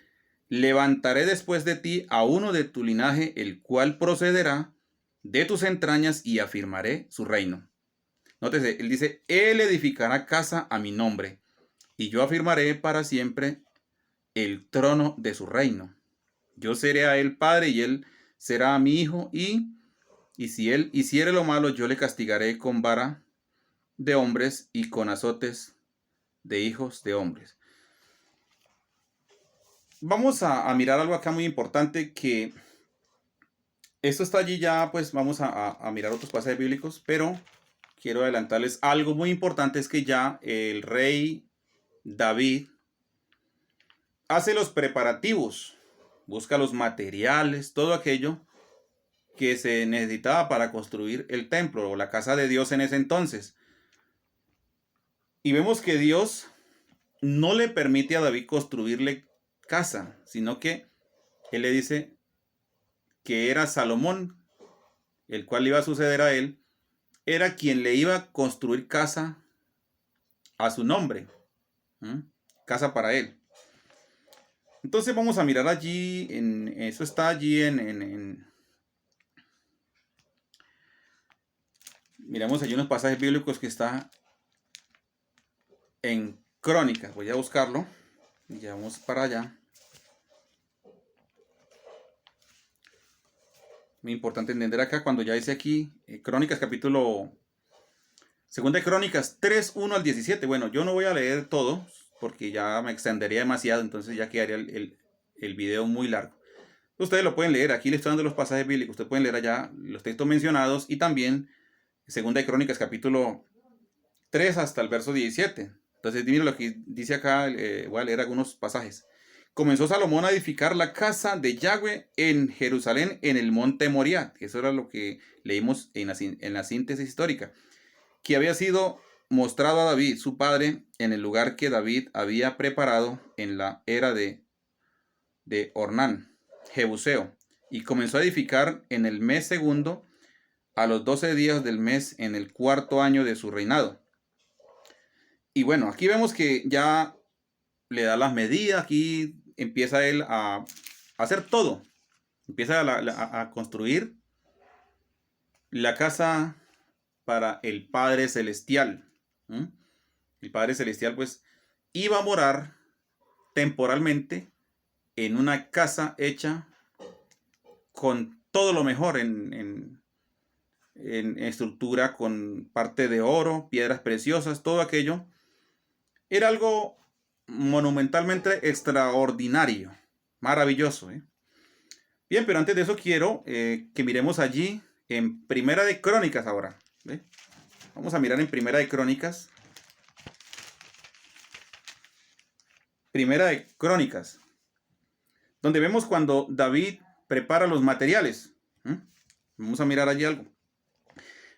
levantaré después de ti a uno de tu linaje, el cual procederá de tus entrañas y afirmaré su reino. Nótese, él dice, él edificará casa a mi nombre y yo afirmaré para siempre el trono de su reino. Yo seré a él padre y él será a mi hijo y si él hiciere lo malo, yo le castigaré con vara de hombres y con azotes de hijos de hombres. Vamos a mirar algo acá muy importante, que esto está allí ya, pues vamos a mirar otros pasajes bíblicos, pero quiero adelantarles algo muy importante, es que ya el rey David hace los preparativos, busca los materiales, todo aquello que se necesitaba para construir el templo o la casa de Dios en ese entonces. Y vemos que Dios no le permite a David construirle casa, sino que él le dice que era Salomón, el cual iba a suceder a él, era quien le iba a construir casa a su nombre, ¿m? Casa para él. Entonces vamos a mirar allí, eso está allí miramos allí unos pasajes bíblicos que está en Crónicas. Voy a buscarlo y ya vamos para allá. Muy importante entender acá cuando ya dice aquí Crónicas capítulo segunda de Crónicas 3, 1 al 17. Bueno, yo no voy a leer todo porque ya me extendería demasiado, entonces ya quedaría el video muy largo. Ustedes lo pueden leer, aquí les estoy dando los pasajes bíblicos, ustedes pueden leer allá los textos mencionados y también segunda de Crónicas capítulo 3 hasta el verso 17. Entonces miren lo que dice acá, voy a leer algunos pasajes. Comenzó Salomón a edificar la casa de Yahweh en Jerusalén, en el monte Moriah. Eso era lo que leímos en la síntesis histórica, que había sido mostrado a David, su padre, en el lugar que David había preparado en la era de Ornán, Jebuseo, y comenzó a edificar en el mes segundo, a los 12 días del mes, en el cuarto año de su reinado. Y bueno, aquí vemos que ya le da las medidas, aquí empieza él a hacer todo, empieza a construir la casa para el Padre Celestial. ¿Mm? El Padre Celestial pues iba a morar temporalmente en una casa hecha con todo lo mejor en estructura, con parte de oro, piedras preciosas, todo aquello. Era algo monumentalmente extraordinario, maravilloso. Bien, pero antes de eso quiero que miremos allí en Primera de Crónicas ahora. ¿Ve? Vamos a mirar en Primera de Crónicas. Primera de Crónicas, donde vemos cuando David prepara los materiales. Vamos a mirar allí algo.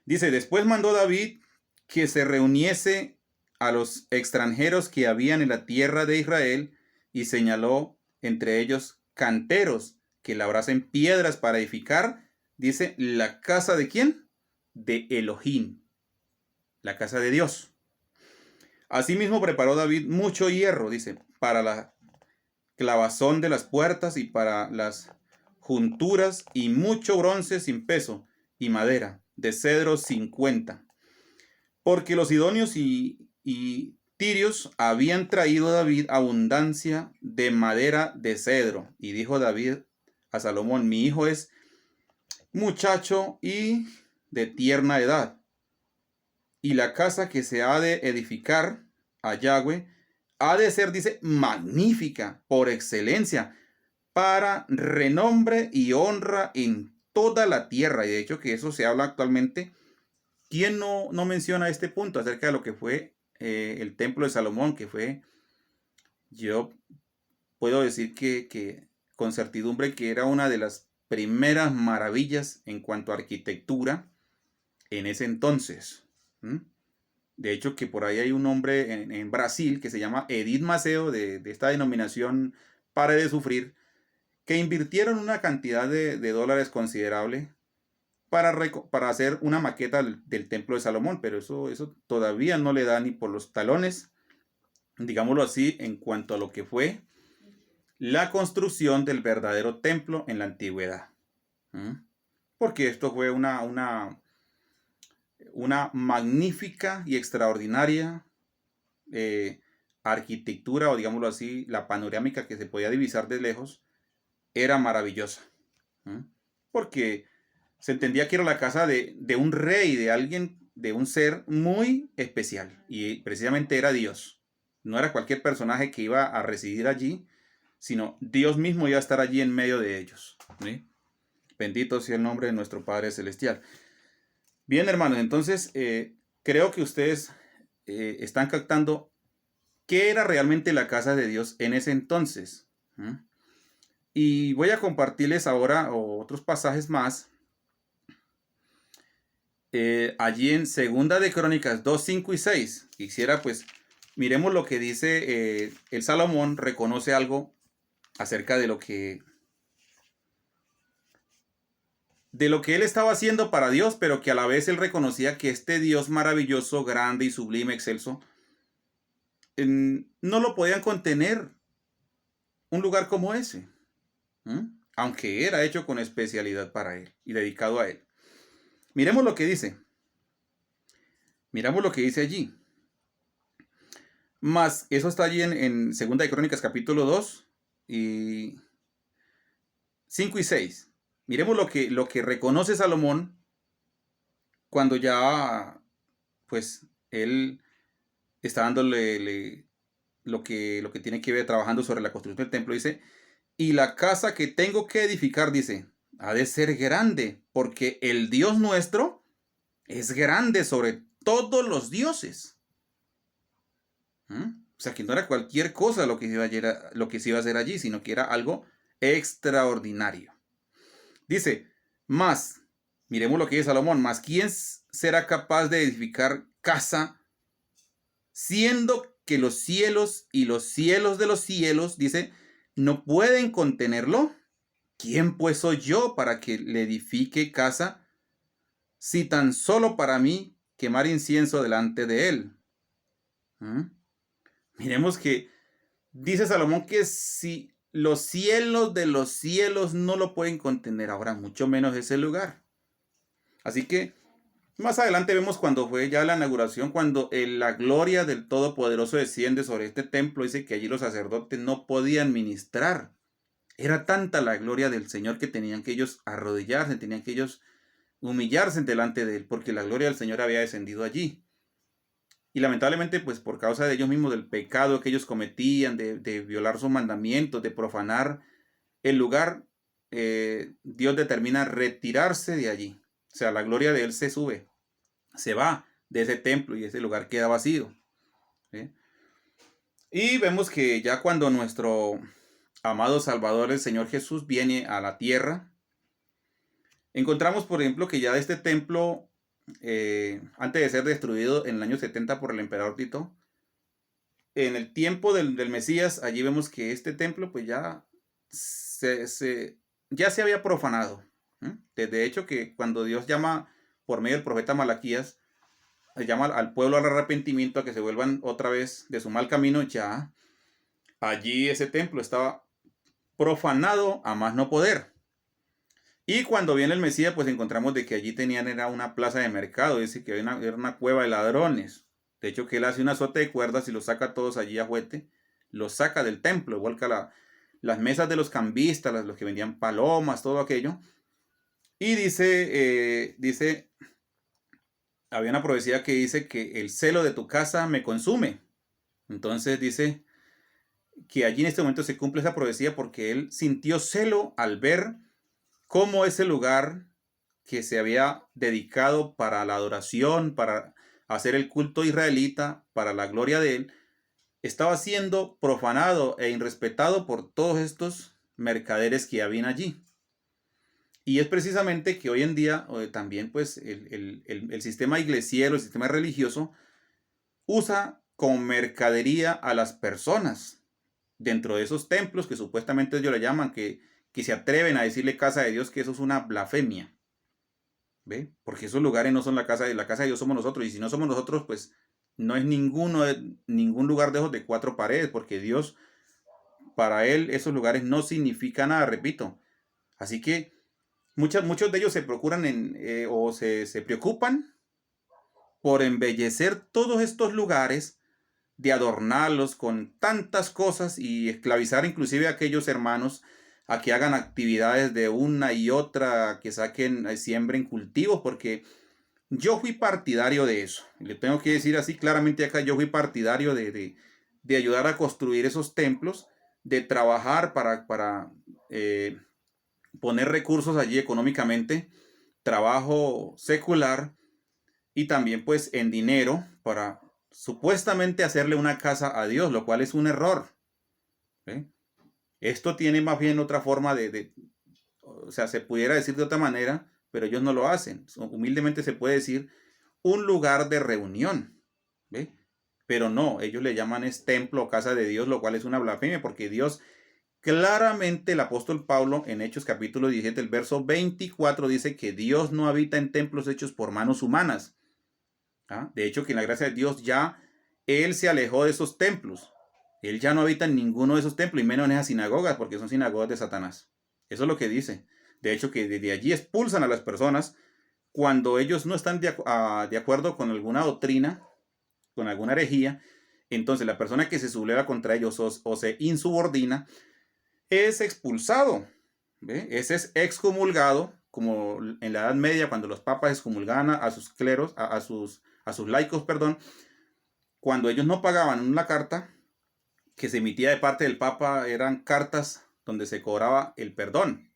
Dice, después mandó David que se reuniese a los extranjeros que habían en la tierra de Israel y señaló entre ellos canteros que labrasen piedras para edificar, dice, la casa de ¿quién? De Elohim, la casa de Dios. Asimismo preparó David mucho hierro, dice, para la clavazón de las puertas y para las junturas, y mucho bronce sin peso y madera de cedro 50. Porque los sidonios y tirios habían traído a David abundancia de madera de cedro. Y dijo David a Salomón, mi hijo es muchacho y de tierna edad, y la casa que se ha de edificar a Yahweh ha de ser, dice, magnífica por excelencia, para renombre y honra en toda la tierra. Y de hecho que eso se habla actualmente. ¿Quién no menciona este punto acerca de lo que fue el templo de Salomón? Que fue, yo puedo decir que con certidumbre que era una de las primeras maravillas en cuanto a arquitectura en ese entonces. ¿Mm? De hecho, que por ahí hay un hombre en Brasil que se llama Edith Maceo, de esta denominación Pare de Sufrir, que invirtieron una cantidad de dólares considerable para hacer una maqueta del Templo de Salomón, pero eso todavía no le da ni por los talones, digámoslo así, en cuanto a lo que fue la construcción del verdadero templo en la antigüedad. ¿Mm? Porque esto fue una magnífica y extraordinaria arquitectura, o digámoslo así, la panorámica que se podía divisar de lejos, era maravillosa. ¿Mm? Porque se entendía que era la casa de un rey, de alguien, de un ser muy especial. Y precisamente era Dios. No era cualquier personaje que iba a residir allí, sino Dios mismo iba a estar allí en medio de ellos. ¿Sí? Bendito sea el nombre de nuestro Padre Celestial. Bien, hermanos, entonces creo que ustedes están captando qué era realmente la casa de Dios en ese entonces. ¿Mm? Y voy a compartirles ahora otros pasajes más. Allí en Segunda de Crónicas 2, 5 y 6. Quisiera pues, miremos lo que dice el Salomón, reconoce algo acerca de lo que él estaba haciendo para Dios, pero que a la vez él reconocía que este Dios maravilloso, grande y sublime, excelso, no lo podían contener un lugar como ese. Aunque era hecho con especialidad para él y dedicado a él. Miremos lo que dice. Miramos lo que dice allí. Más, eso está allí en Segunda de Crónicas capítulo 2 y 5 y 6. Miremos lo que reconoce Salomón cuando ya, pues, él está dándole lo que tiene que ver trabajando sobre la construcción del templo. Dice, y la casa que tengo que edificar, dice, ha de ser grande, porque el Dios nuestro es grande sobre todos los dioses. O sea, que no era cualquier cosa lo que se iba a hacer allí, sino que era algo extraordinario. Dice, más, miremos lo que dice Salomón, más, ¿quién será capaz de edificar casa siendo que los cielos y los cielos de los cielos, dice, no pueden contenerlo? ¿Quién pues soy yo para que le edifique casa, si tan solo para mí quemar incienso delante de él? Miremos que dice Salomón que si los cielos de los cielos no lo pueden contener, ahora mucho menos ese lugar. Así que más adelante vemos cuando fue ya la inauguración, cuando la gloria del Todopoderoso desciende sobre este templo, dice que allí los sacerdotes no podían ministrar. Era tanta la gloria del Señor que tenían que ellos arrodillarse, tenían que ellos humillarse delante de él, porque la gloria del Señor había descendido allí. Y lamentablemente, pues por causa de ellos mismos, del pecado que ellos cometían, de violar sus mandamientos, de profanar el lugar, Dios determina retirarse de allí. O sea, la gloria de él se sube, se va de ese templo y ese lugar queda vacío. ¿Sí? Y vemos que ya cuando nuestro amado Salvador, el Señor Jesús, viene a la tierra, encontramos, por ejemplo, que ya este templo, antes de ser destruido en el año 70 por el emperador Tito, en el tiempo del Mesías, allí vemos que este templo pues ya ya se había profanado. De hecho, que cuando Dios llama por medio del profeta Malaquías, llama al pueblo al arrepentimiento, a que se vuelvan otra vez de su mal camino, ya allí ese templo estaba profanado a más no poder. Y cuando viene el Mesías, pues encontramos de que allí era una plaza de mercado, dice que era una cueva de ladrones. De hecho, que él hace un azote de cuerdas y los saca todos allí a juete, los saca del templo, vuelca las mesas de los cambistas, los que vendían palomas, todo aquello. Y dice, había una profecía que dice que el celo de tu casa me consume. Entonces dice, que allí en este momento se cumple esa profecía porque él sintió celo al ver cómo ese lugar que se había dedicado para la adoración, para hacer el culto israelita, para la gloria de él, estaba siendo profanado e irrespetado por todos estos mercaderes que habían allí. Y es precisamente que hoy en día también pues el sistema iglesiero, el sistema religioso, usa como mercadería a las personas dentro de esos templos que supuestamente ellos le llaman, que se atreven a decirle casa de Dios, que eso es una blasfemia. ¿Ve? Porque esos lugares no son la casa de Dios somos nosotros, y si no somos nosotros, pues no es ningún lugar de esos de cuatro paredes, porque Dios, para él, esos lugares no significan nada, repito. Así que muchos de ellos se procuran se preocupan por embellecer todos estos lugares, de adornarlos con tantas cosas y esclavizar inclusive a aquellos hermanos a que hagan actividades de una y otra, que saquen, siembren cultivos, porque yo fui partidario de eso. Le tengo que decir así claramente acá, yo fui partidario de ayudar a construir esos templos, de trabajar para poner recursos allí económicamente, trabajo secular y también pues en dinero para supuestamente hacerle una casa a Dios, lo cual es un error. ¿Eh? Esto tiene más bien otra forma o sea, se pudiera decir de otra manera, pero ellos no lo hacen. Humildemente se puede decir un lugar de reunión. ¿Ve? Pero no, ellos le llaman es templo o casa de Dios, lo cual es una blasfemia, porque Dios claramente, el apóstol Pablo en Hechos capítulo 17, el verso 24 dice que Dios no habita en templos hechos por manos humanas. ¿Ah? De hecho, que en la gracia de Dios ya Él se alejó de esos templos. Él ya no habita en ninguno de esos templos, y menos en esas sinagogas, porque son sinagogas de Satanás. Eso es lo que dice. De hecho, que desde allí expulsan a las personas cuando ellos no están de acuerdo con alguna doctrina, con alguna herejía. Entonces la persona que se subleva contra ellos o se insubordina es expulsado. ¿Ve? Ese es excomulgado, como en la Edad Media, cuando los papas excomulgaban a sus cleros, a sus laicos, perdón, cuando ellos no pagaban una carta que se emitía de parte del papa, eran cartas donde se cobraba el perdón.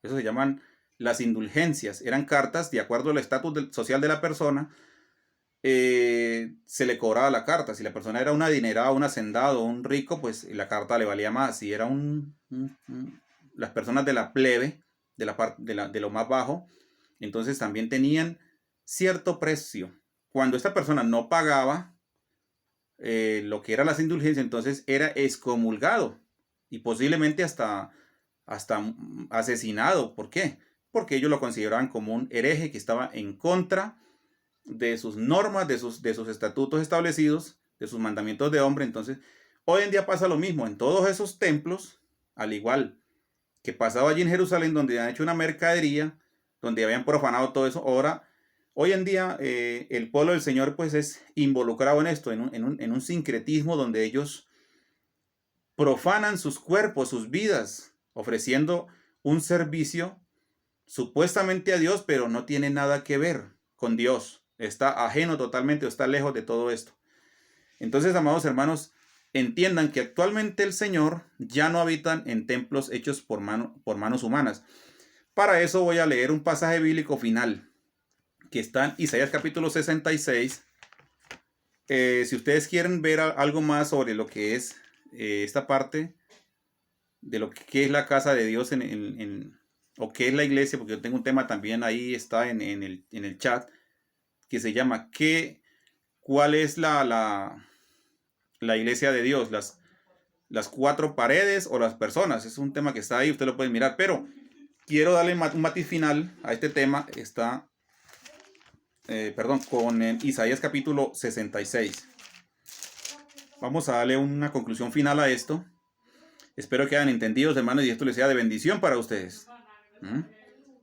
Eso se llaman las indulgencias. Eran cartas de acuerdo al estatus social de la persona. Se le cobraba la carta. Si la persona era un adinerado, un hacendado, un rico, pues la carta le valía más. Si era las personas de la plebe, de lo más bajo, entonces también tenían cierto precio. Cuando esta persona no pagaba lo que eran las indulgencias, entonces era excomulgado y posiblemente hasta asesinado. ¿Por qué? Porque ellos lo consideraban como un hereje que estaba en contra de sus normas, de sus estatutos establecidos, de sus mandamientos de hombre. Entonces, hoy en día pasa lo mismo en todos esos templos, al igual que pasaba allí en Jerusalén, donde han hecho una mercadería, donde habían profanado todo eso. Ahora, hoy en día, el pueblo del Señor pues es involucrado en esto, en un sincretismo donde ellos profanan sus cuerpos, sus vidas, ofreciendo un servicio supuestamente a Dios, pero no tiene nada que ver con Dios. Está ajeno totalmente o está lejos de todo esto. Entonces, amados hermanos, entiendan que actualmente el Señor ya no habita en templos hechos por manos humanas. Para eso voy a leer un pasaje bíblico final que está en Isaías capítulo 66. Si ustedes quieren ver algo más sobre lo que es esta parte de lo que es la casa de Dios o qué es la iglesia, porque yo tengo un tema también ahí, está en el chat, que se llama ¿cuál es la iglesia de Dios? Las cuatro paredes o las personas. Es un tema que está ahí, usted lo puede mirar, pero quiero darle un matiz final a este tema. Está, con Isaías capítulo 66. Vamos a darle una conclusión final a esto. Espero que hayan entendido, hermanos, y esto les sea de bendición para ustedes.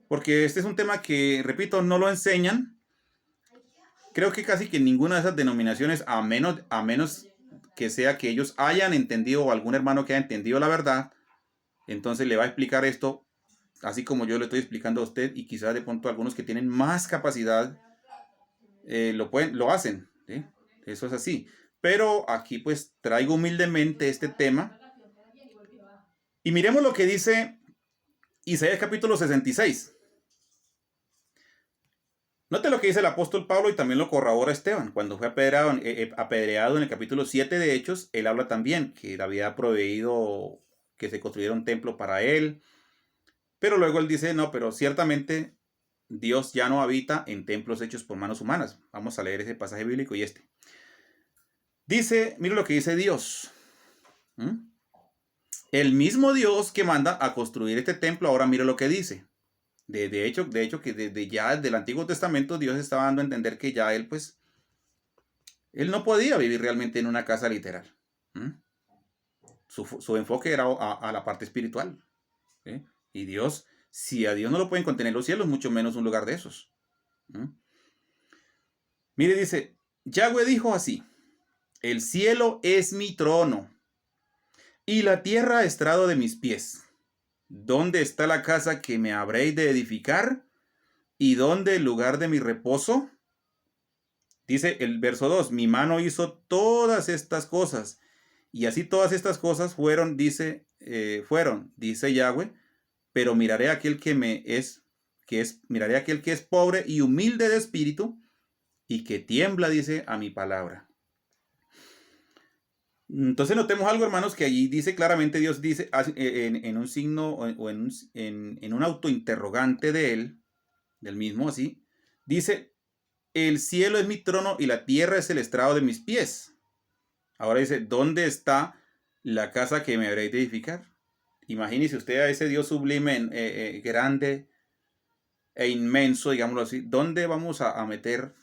Porque este es un tema que, repito, no lo enseñan. Creo que casi que ninguna de esas denominaciones, a menos que sea que ellos hayan entendido o algún hermano que haya entendido la verdad, entonces le va a explicar esto así como yo le estoy explicando a usted, y quizás de pronto algunos que tienen más capacidad lo hacen. ¿Sí? Eso es así. Pero aquí pues traigo humildemente este tema Y miremos lo que dice Isaías capítulo 66. Note lo que dice el apóstol Pablo y también lo corrobora Esteban. Cuando fue apedreado en el capítulo 7 de Hechos, él habla también que había proveído que se construyera un templo para él. Pero luego él dice, no, pero ciertamente Dios ya no habita en templos hechos por manos humanas. Vamos a leer ese pasaje bíblico y este. Dice, mira lo que dice Dios. El mismo Dios que manda a construir este templo, ahora mira lo que dice. De hecho, que desde ya del Antiguo Testamento Dios estaba dando a entender que ya él, pues, él no podía vivir realmente en una casa literal. Su enfoque era a la parte espiritual. Y Dios, si a Dios no lo pueden contener los cielos, mucho menos un lugar de esos. Mire, dice, Yahweh dijo así, el cielo es mi trono y la tierra estrado de mis pies. ¿Dónde está la casa que me habréis de edificar? ¿Y dónde el lugar de mi reposo? Dice el verso 2, mi mano hizo todas estas cosas, y así todas estas cosas fueron, dice Yahweh, pero miraré a aquel miraré a aquel que es pobre y humilde de espíritu, y que tiembla, dice, a mi palabra. Entonces notemos algo, hermanos, que allí dice claramente, Dios dice en un signo o en un autointerrogante de él, del mismo así, dice, el cielo es mi trono y la tierra es el estrado de mis pies. Ahora dice, ¿dónde está la casa que me habréis de edificar? Imagínese usted a ese Dios sublime, grande e inmenso, digámoslo así, ¿dónde vamos a meter?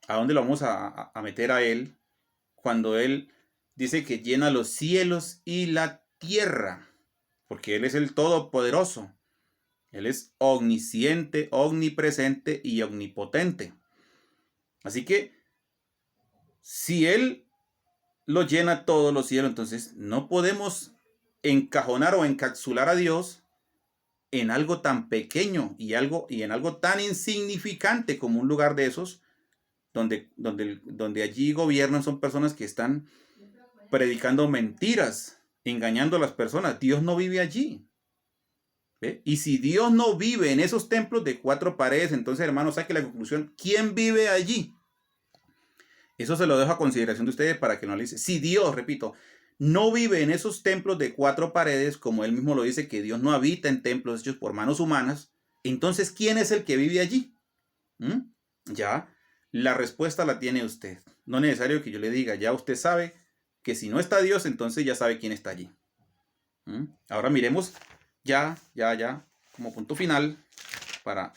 ¿A dónde lo vamos a meter a él cuando él dice que llena los cielos y la tierra? Porque él es el todopoderoso. Él es omnisciente, omnipresente y omnipotente. Así que si él lo llena todos los cielos, entonces no podemos encajonar o encapsular a Dios en algo tan pequeño y en algo tan insignificante como un lugar de esos, donde allí gobiernan son personas que están predicando mentiras, engañando a las personas. Dios no vive allí. ¿Ve? Y si Dios no vive en esos templos de 4 paredes, entonces, hermanos, saque la conclusión, ¿quién vive allí? Eso se lo dejo a consideración de ustedes para que no le dice. Si Dios, repito, no vive en esos templos de 4 paredes, como él mismo lo dice, que Dios no habita en templos hechos por manos humanas, entonces, ¿quién es el que vive allí? Ya, la respuesta la tiene usted. No es necesario que yo le diga, ya usted sabe que si no está Dios, entonces ya sabe quién está allí. Ahora miremos ya, como punto final, para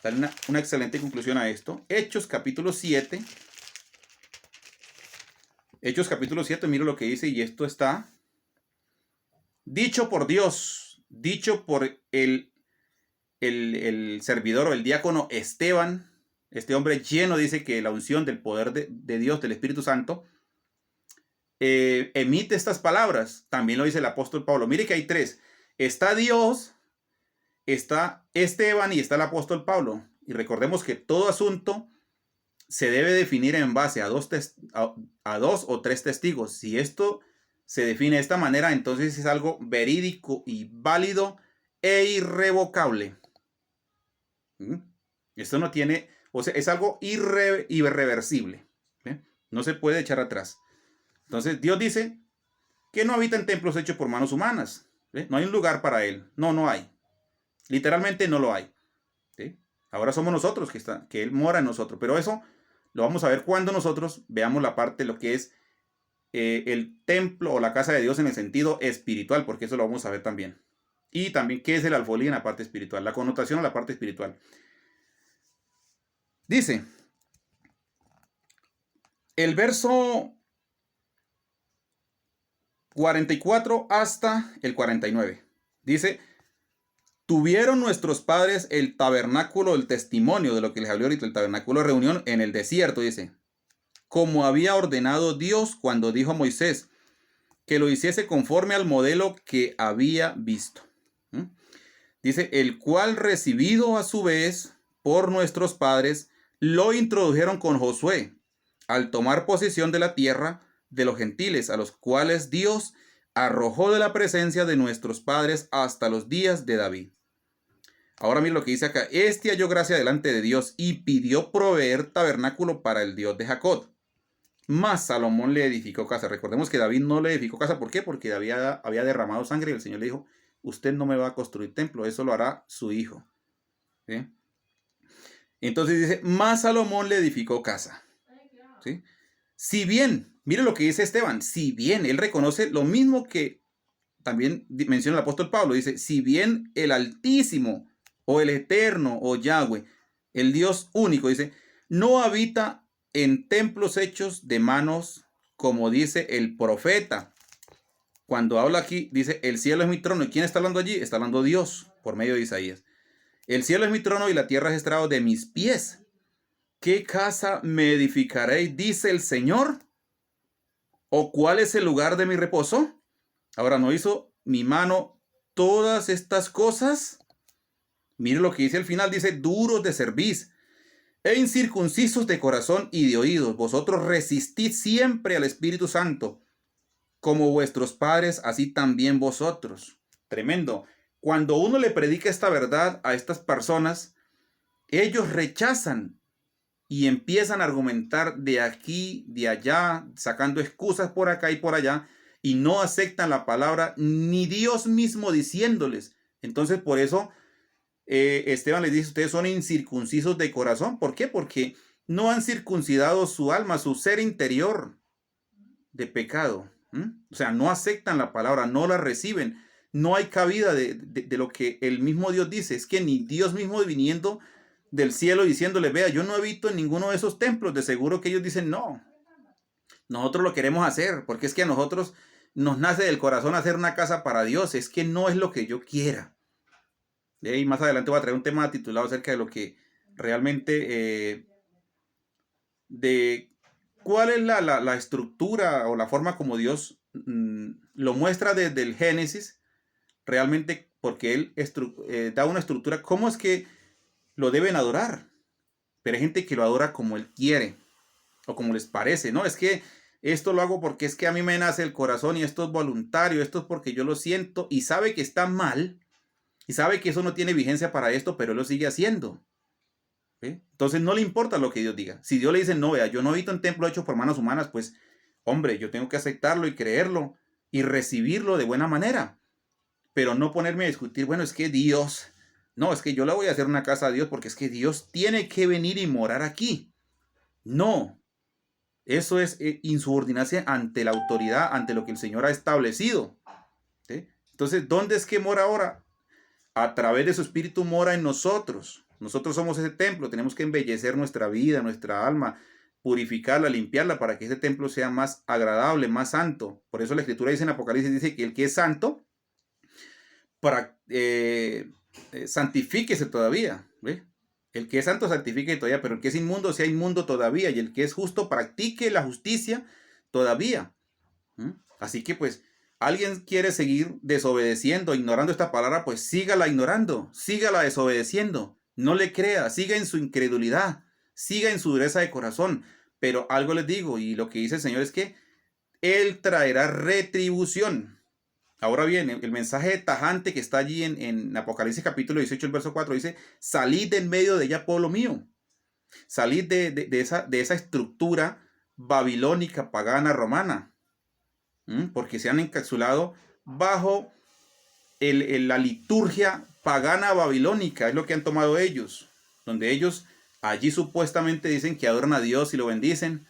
dar una excelente conclusión a esto. Hechos capítulo 7. Hechos capítulo 7, miro lo que dice, y esto está dicho por Dios, dicho por el servidor o el diácono Esteban. Este hombre lleno, dice que la unción del poder de Dios, del Espíritu Santo, emite estas palabras. También lo dice el apóstol Pablo. Mire que hay 3. Está Dios, está Esteban y está el apóstol Pablo. Y recordemos que todo asunto se debe definir en base a 2 o 3 testigos. Si esto se define de esta manera, entonces es algo verídico y válido e irrevocable. Esto no tiene, o sea, es algo irreversible. No se puede echar atrás. Entonces Dios dice que no habita en templos hechos por manos humanas. No hay un lugar para él. No hay. Literalmente no lo hay. Ahora somos nosotros que él mora en nosotros. Pero eso lo vamos a ver cuando nosotros veamos la parte de lo que es el templo o la casa de Dios en el sentido espiritual, porque eso lo vamos a ver también. Y también qué es el alfolí en la parte espiritual, la connotación a la parte espiritual. Dice, el verso 44 hasta el 49. Dice, tuvieron nuestros padres el tabernáculo, el testimonio de lo que les hablé ahorita, el tabernáculo de reunión en el desierto, dice, como había ordenado Dios cuando dijo a Moisés que lo hiciese conforme al modelo que había visto. Dice, el cual recibido a su vez por nuestros padres, lo introdujeron con Josué al tomar posesión de la tierra de los gentiles, a los cuales Dios arrojó de la presencia de nuestros padres hasta los días de David. Ahora mira lo que dice acá. Este halló gracia delante de Dios y pidió proveer tabernáculo para el Dios de Jacob. Mas Salomón le edificó casa. Recordemos que David no le edificó casa. ¿Por qué? Porque David había derramado sangre y el Señor le dijo, usted no me va a construir templo, eso lo hará su hijo. ¿Sí? Entonces dice, mas Salomón le edificó casa. ¿Sí? Si bien, mire lo que dice Esteban, si bien él reconoce lo mismo que también menciona el apóstol Pablo, dice, si bien el Altísimo o el Eterno o Yahweh, el Dios único, dice, no habita en templos hechos de manos, como dice el profeta. Cuando habla aquí, dice, el cielo es mi trono. ¿Y quién está hablando allí? Está hablando Dios, por medio de Isaías. El cielo es mi trono y la tierra es estrado de mis pies. ¿Qué casa me edificaréis, dice el Señor? ¿O cuál es el lugar de mi reposo? Ahora, ¿no hizo mi mano todas estas cosas? Mire lo que dice al final, dice, duros de cerviz e incircuncisos de corazón y de oídos. Vosotros resistid siempre al Espíritu Santo, como vuestros padres, así también vosotros. Tremendo. Cuando uno le predica esta verdad a estas personas, ellos rechazan y empiezan a argumentar de aquí, de allá, sacando excusas por acá y por allá, y no aceptan la palabra ni Dios mismo diciéndoles. Entonces, por eso Esteban les dice, ustedes son incircuncisos de corazón. ¿Por qué? Porque no han circuncidado su alma, su ser interior de pecado. O sea, no aceptan la palabra, no la reciben. No hay cabida de lo que el mismo Dios dice. Es que ni Dios mismo viniendo del cielo diciéndole, vea, yo no habito en ninguno de esos templos. De seguro que ellos dicen, no, nosotros lo queremos hacer, porque es que a nosotros nos nace del corazón hacer una casa para Dios. Es que no es lo que yo quiera. Y más adelante voy a traer un tema titulado acerca de lo que realmente, de cuál es la estructura o la forma como Dios lo muestra desde el Génesis, realmente porque Él da una estructura, cómo es que lo deben adorar. Pero hay gente que lo adora como Él quiere o como les parece, ¿no? Es que esto lo hago porque es que a mí me nace el corazón y esto es voluntario, esto es porque yo lo siento y sabe que está mal. Y sabe que eso no tiene vigencia para esto, pero él lo sigue haciendo. ¿Sí? Entonces no le importa lo que Dios diga. Si Dios le dice, no, vea, yo no habito en templo hecho por manos humanas, pues, hombre, yo tengo que aceptarlo y creerlo y recibirlo de buena manera. Pero no ponerme a discutir, bueno, es que Dios, no, es que yo le voy a hacer una casa a Dios porque es que Dios tiene que venir y morar aquí. No, eso es insubordinarse ante la autoridad, ante lo que el Señor ha establecido. ¿Sí? Entonces, ¿dónde es que mora ahora? A través de su espíritu mora en nosotros. Nosotros somos ese templo. Tenemos que embellecer nuestra vida, nuestra alma, purificarla, limpiarla para que ese templo sea más agradable, más santo. Por eso la escritura dice en Apocalipsis, dice que el que es santo, santifíquese todavía. ¿Ve? El que es santo santifique todavía, pero el que es inmundo sea inmundo todavía. Y el que es justo practique la justicia todavía. Así que pues, alguien quiere seguir desobedeciendo, ignorando esta palabra, pues sígala ignorando, sígala desobedeciendo. No le crea, siga en su incredulidad, siga en su dureza de corazón. Pero algo les digo, y lo que dice el Señor es que Él traerá retribución. Ahora bien, el mensaje tajante que está allí en Apocalipsis capítulo 18, el verso 4, dice, salid del medio de ella, pueblo mío. Salid de esa estructura babilónica, pagana, romana. Porque se han encapsulado bajo la liturgia pagana babilónica, es lo que han tomado ellos, donde ellos allí supuestamente dicen que adoran a Dios y lo bendicen,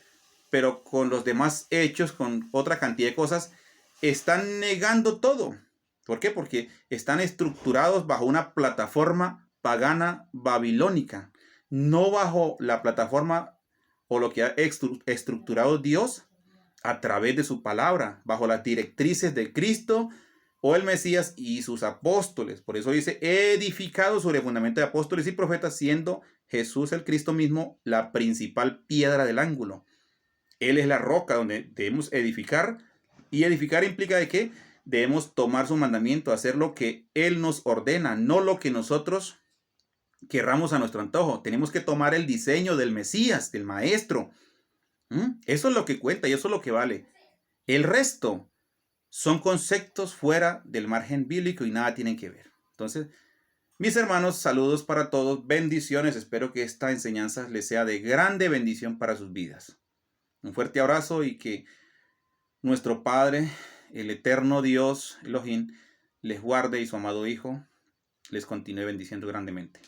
pero con los demás hechos, con otra cantidad de cosas, están negando todo. ¿Por qué? Porque están estructurados bajo una plataforma pagana babilónica, no bajo la plataforma o lo que ha estructurado Dios a través de su palabra, bajo las directrices de Cristo o el Mesías y sus apóstoles. Por eso dice, edificado sobre el fundamento de apóstoles y profetas, siendo Jesús el Cristo mismo la principal piedra del ángulo. Él es la roca donde debemos edificar, y edificar implica de que debemos tomar su mandamiento, hacer lo que Él nos ordena, no lo que nosotros querramos a nuestro antojo. Tenemos que tomar el diseño del Mesías, del Maestro. Eso es lo que cuenta y eso es lo que vale. El resto son conceptos fuera del margen bíblico y nada tienen que ver. Entonces, mis hermanos, saludos para todos, bendiciones. Espero que esta enseñanza les sea de grande bendición para sus vidas. Un fuerte abrazo y que nuestro Padre, el eterno Dios, Elohim, les guarde y su amado Hijo les continúe bendiciendo grandemente.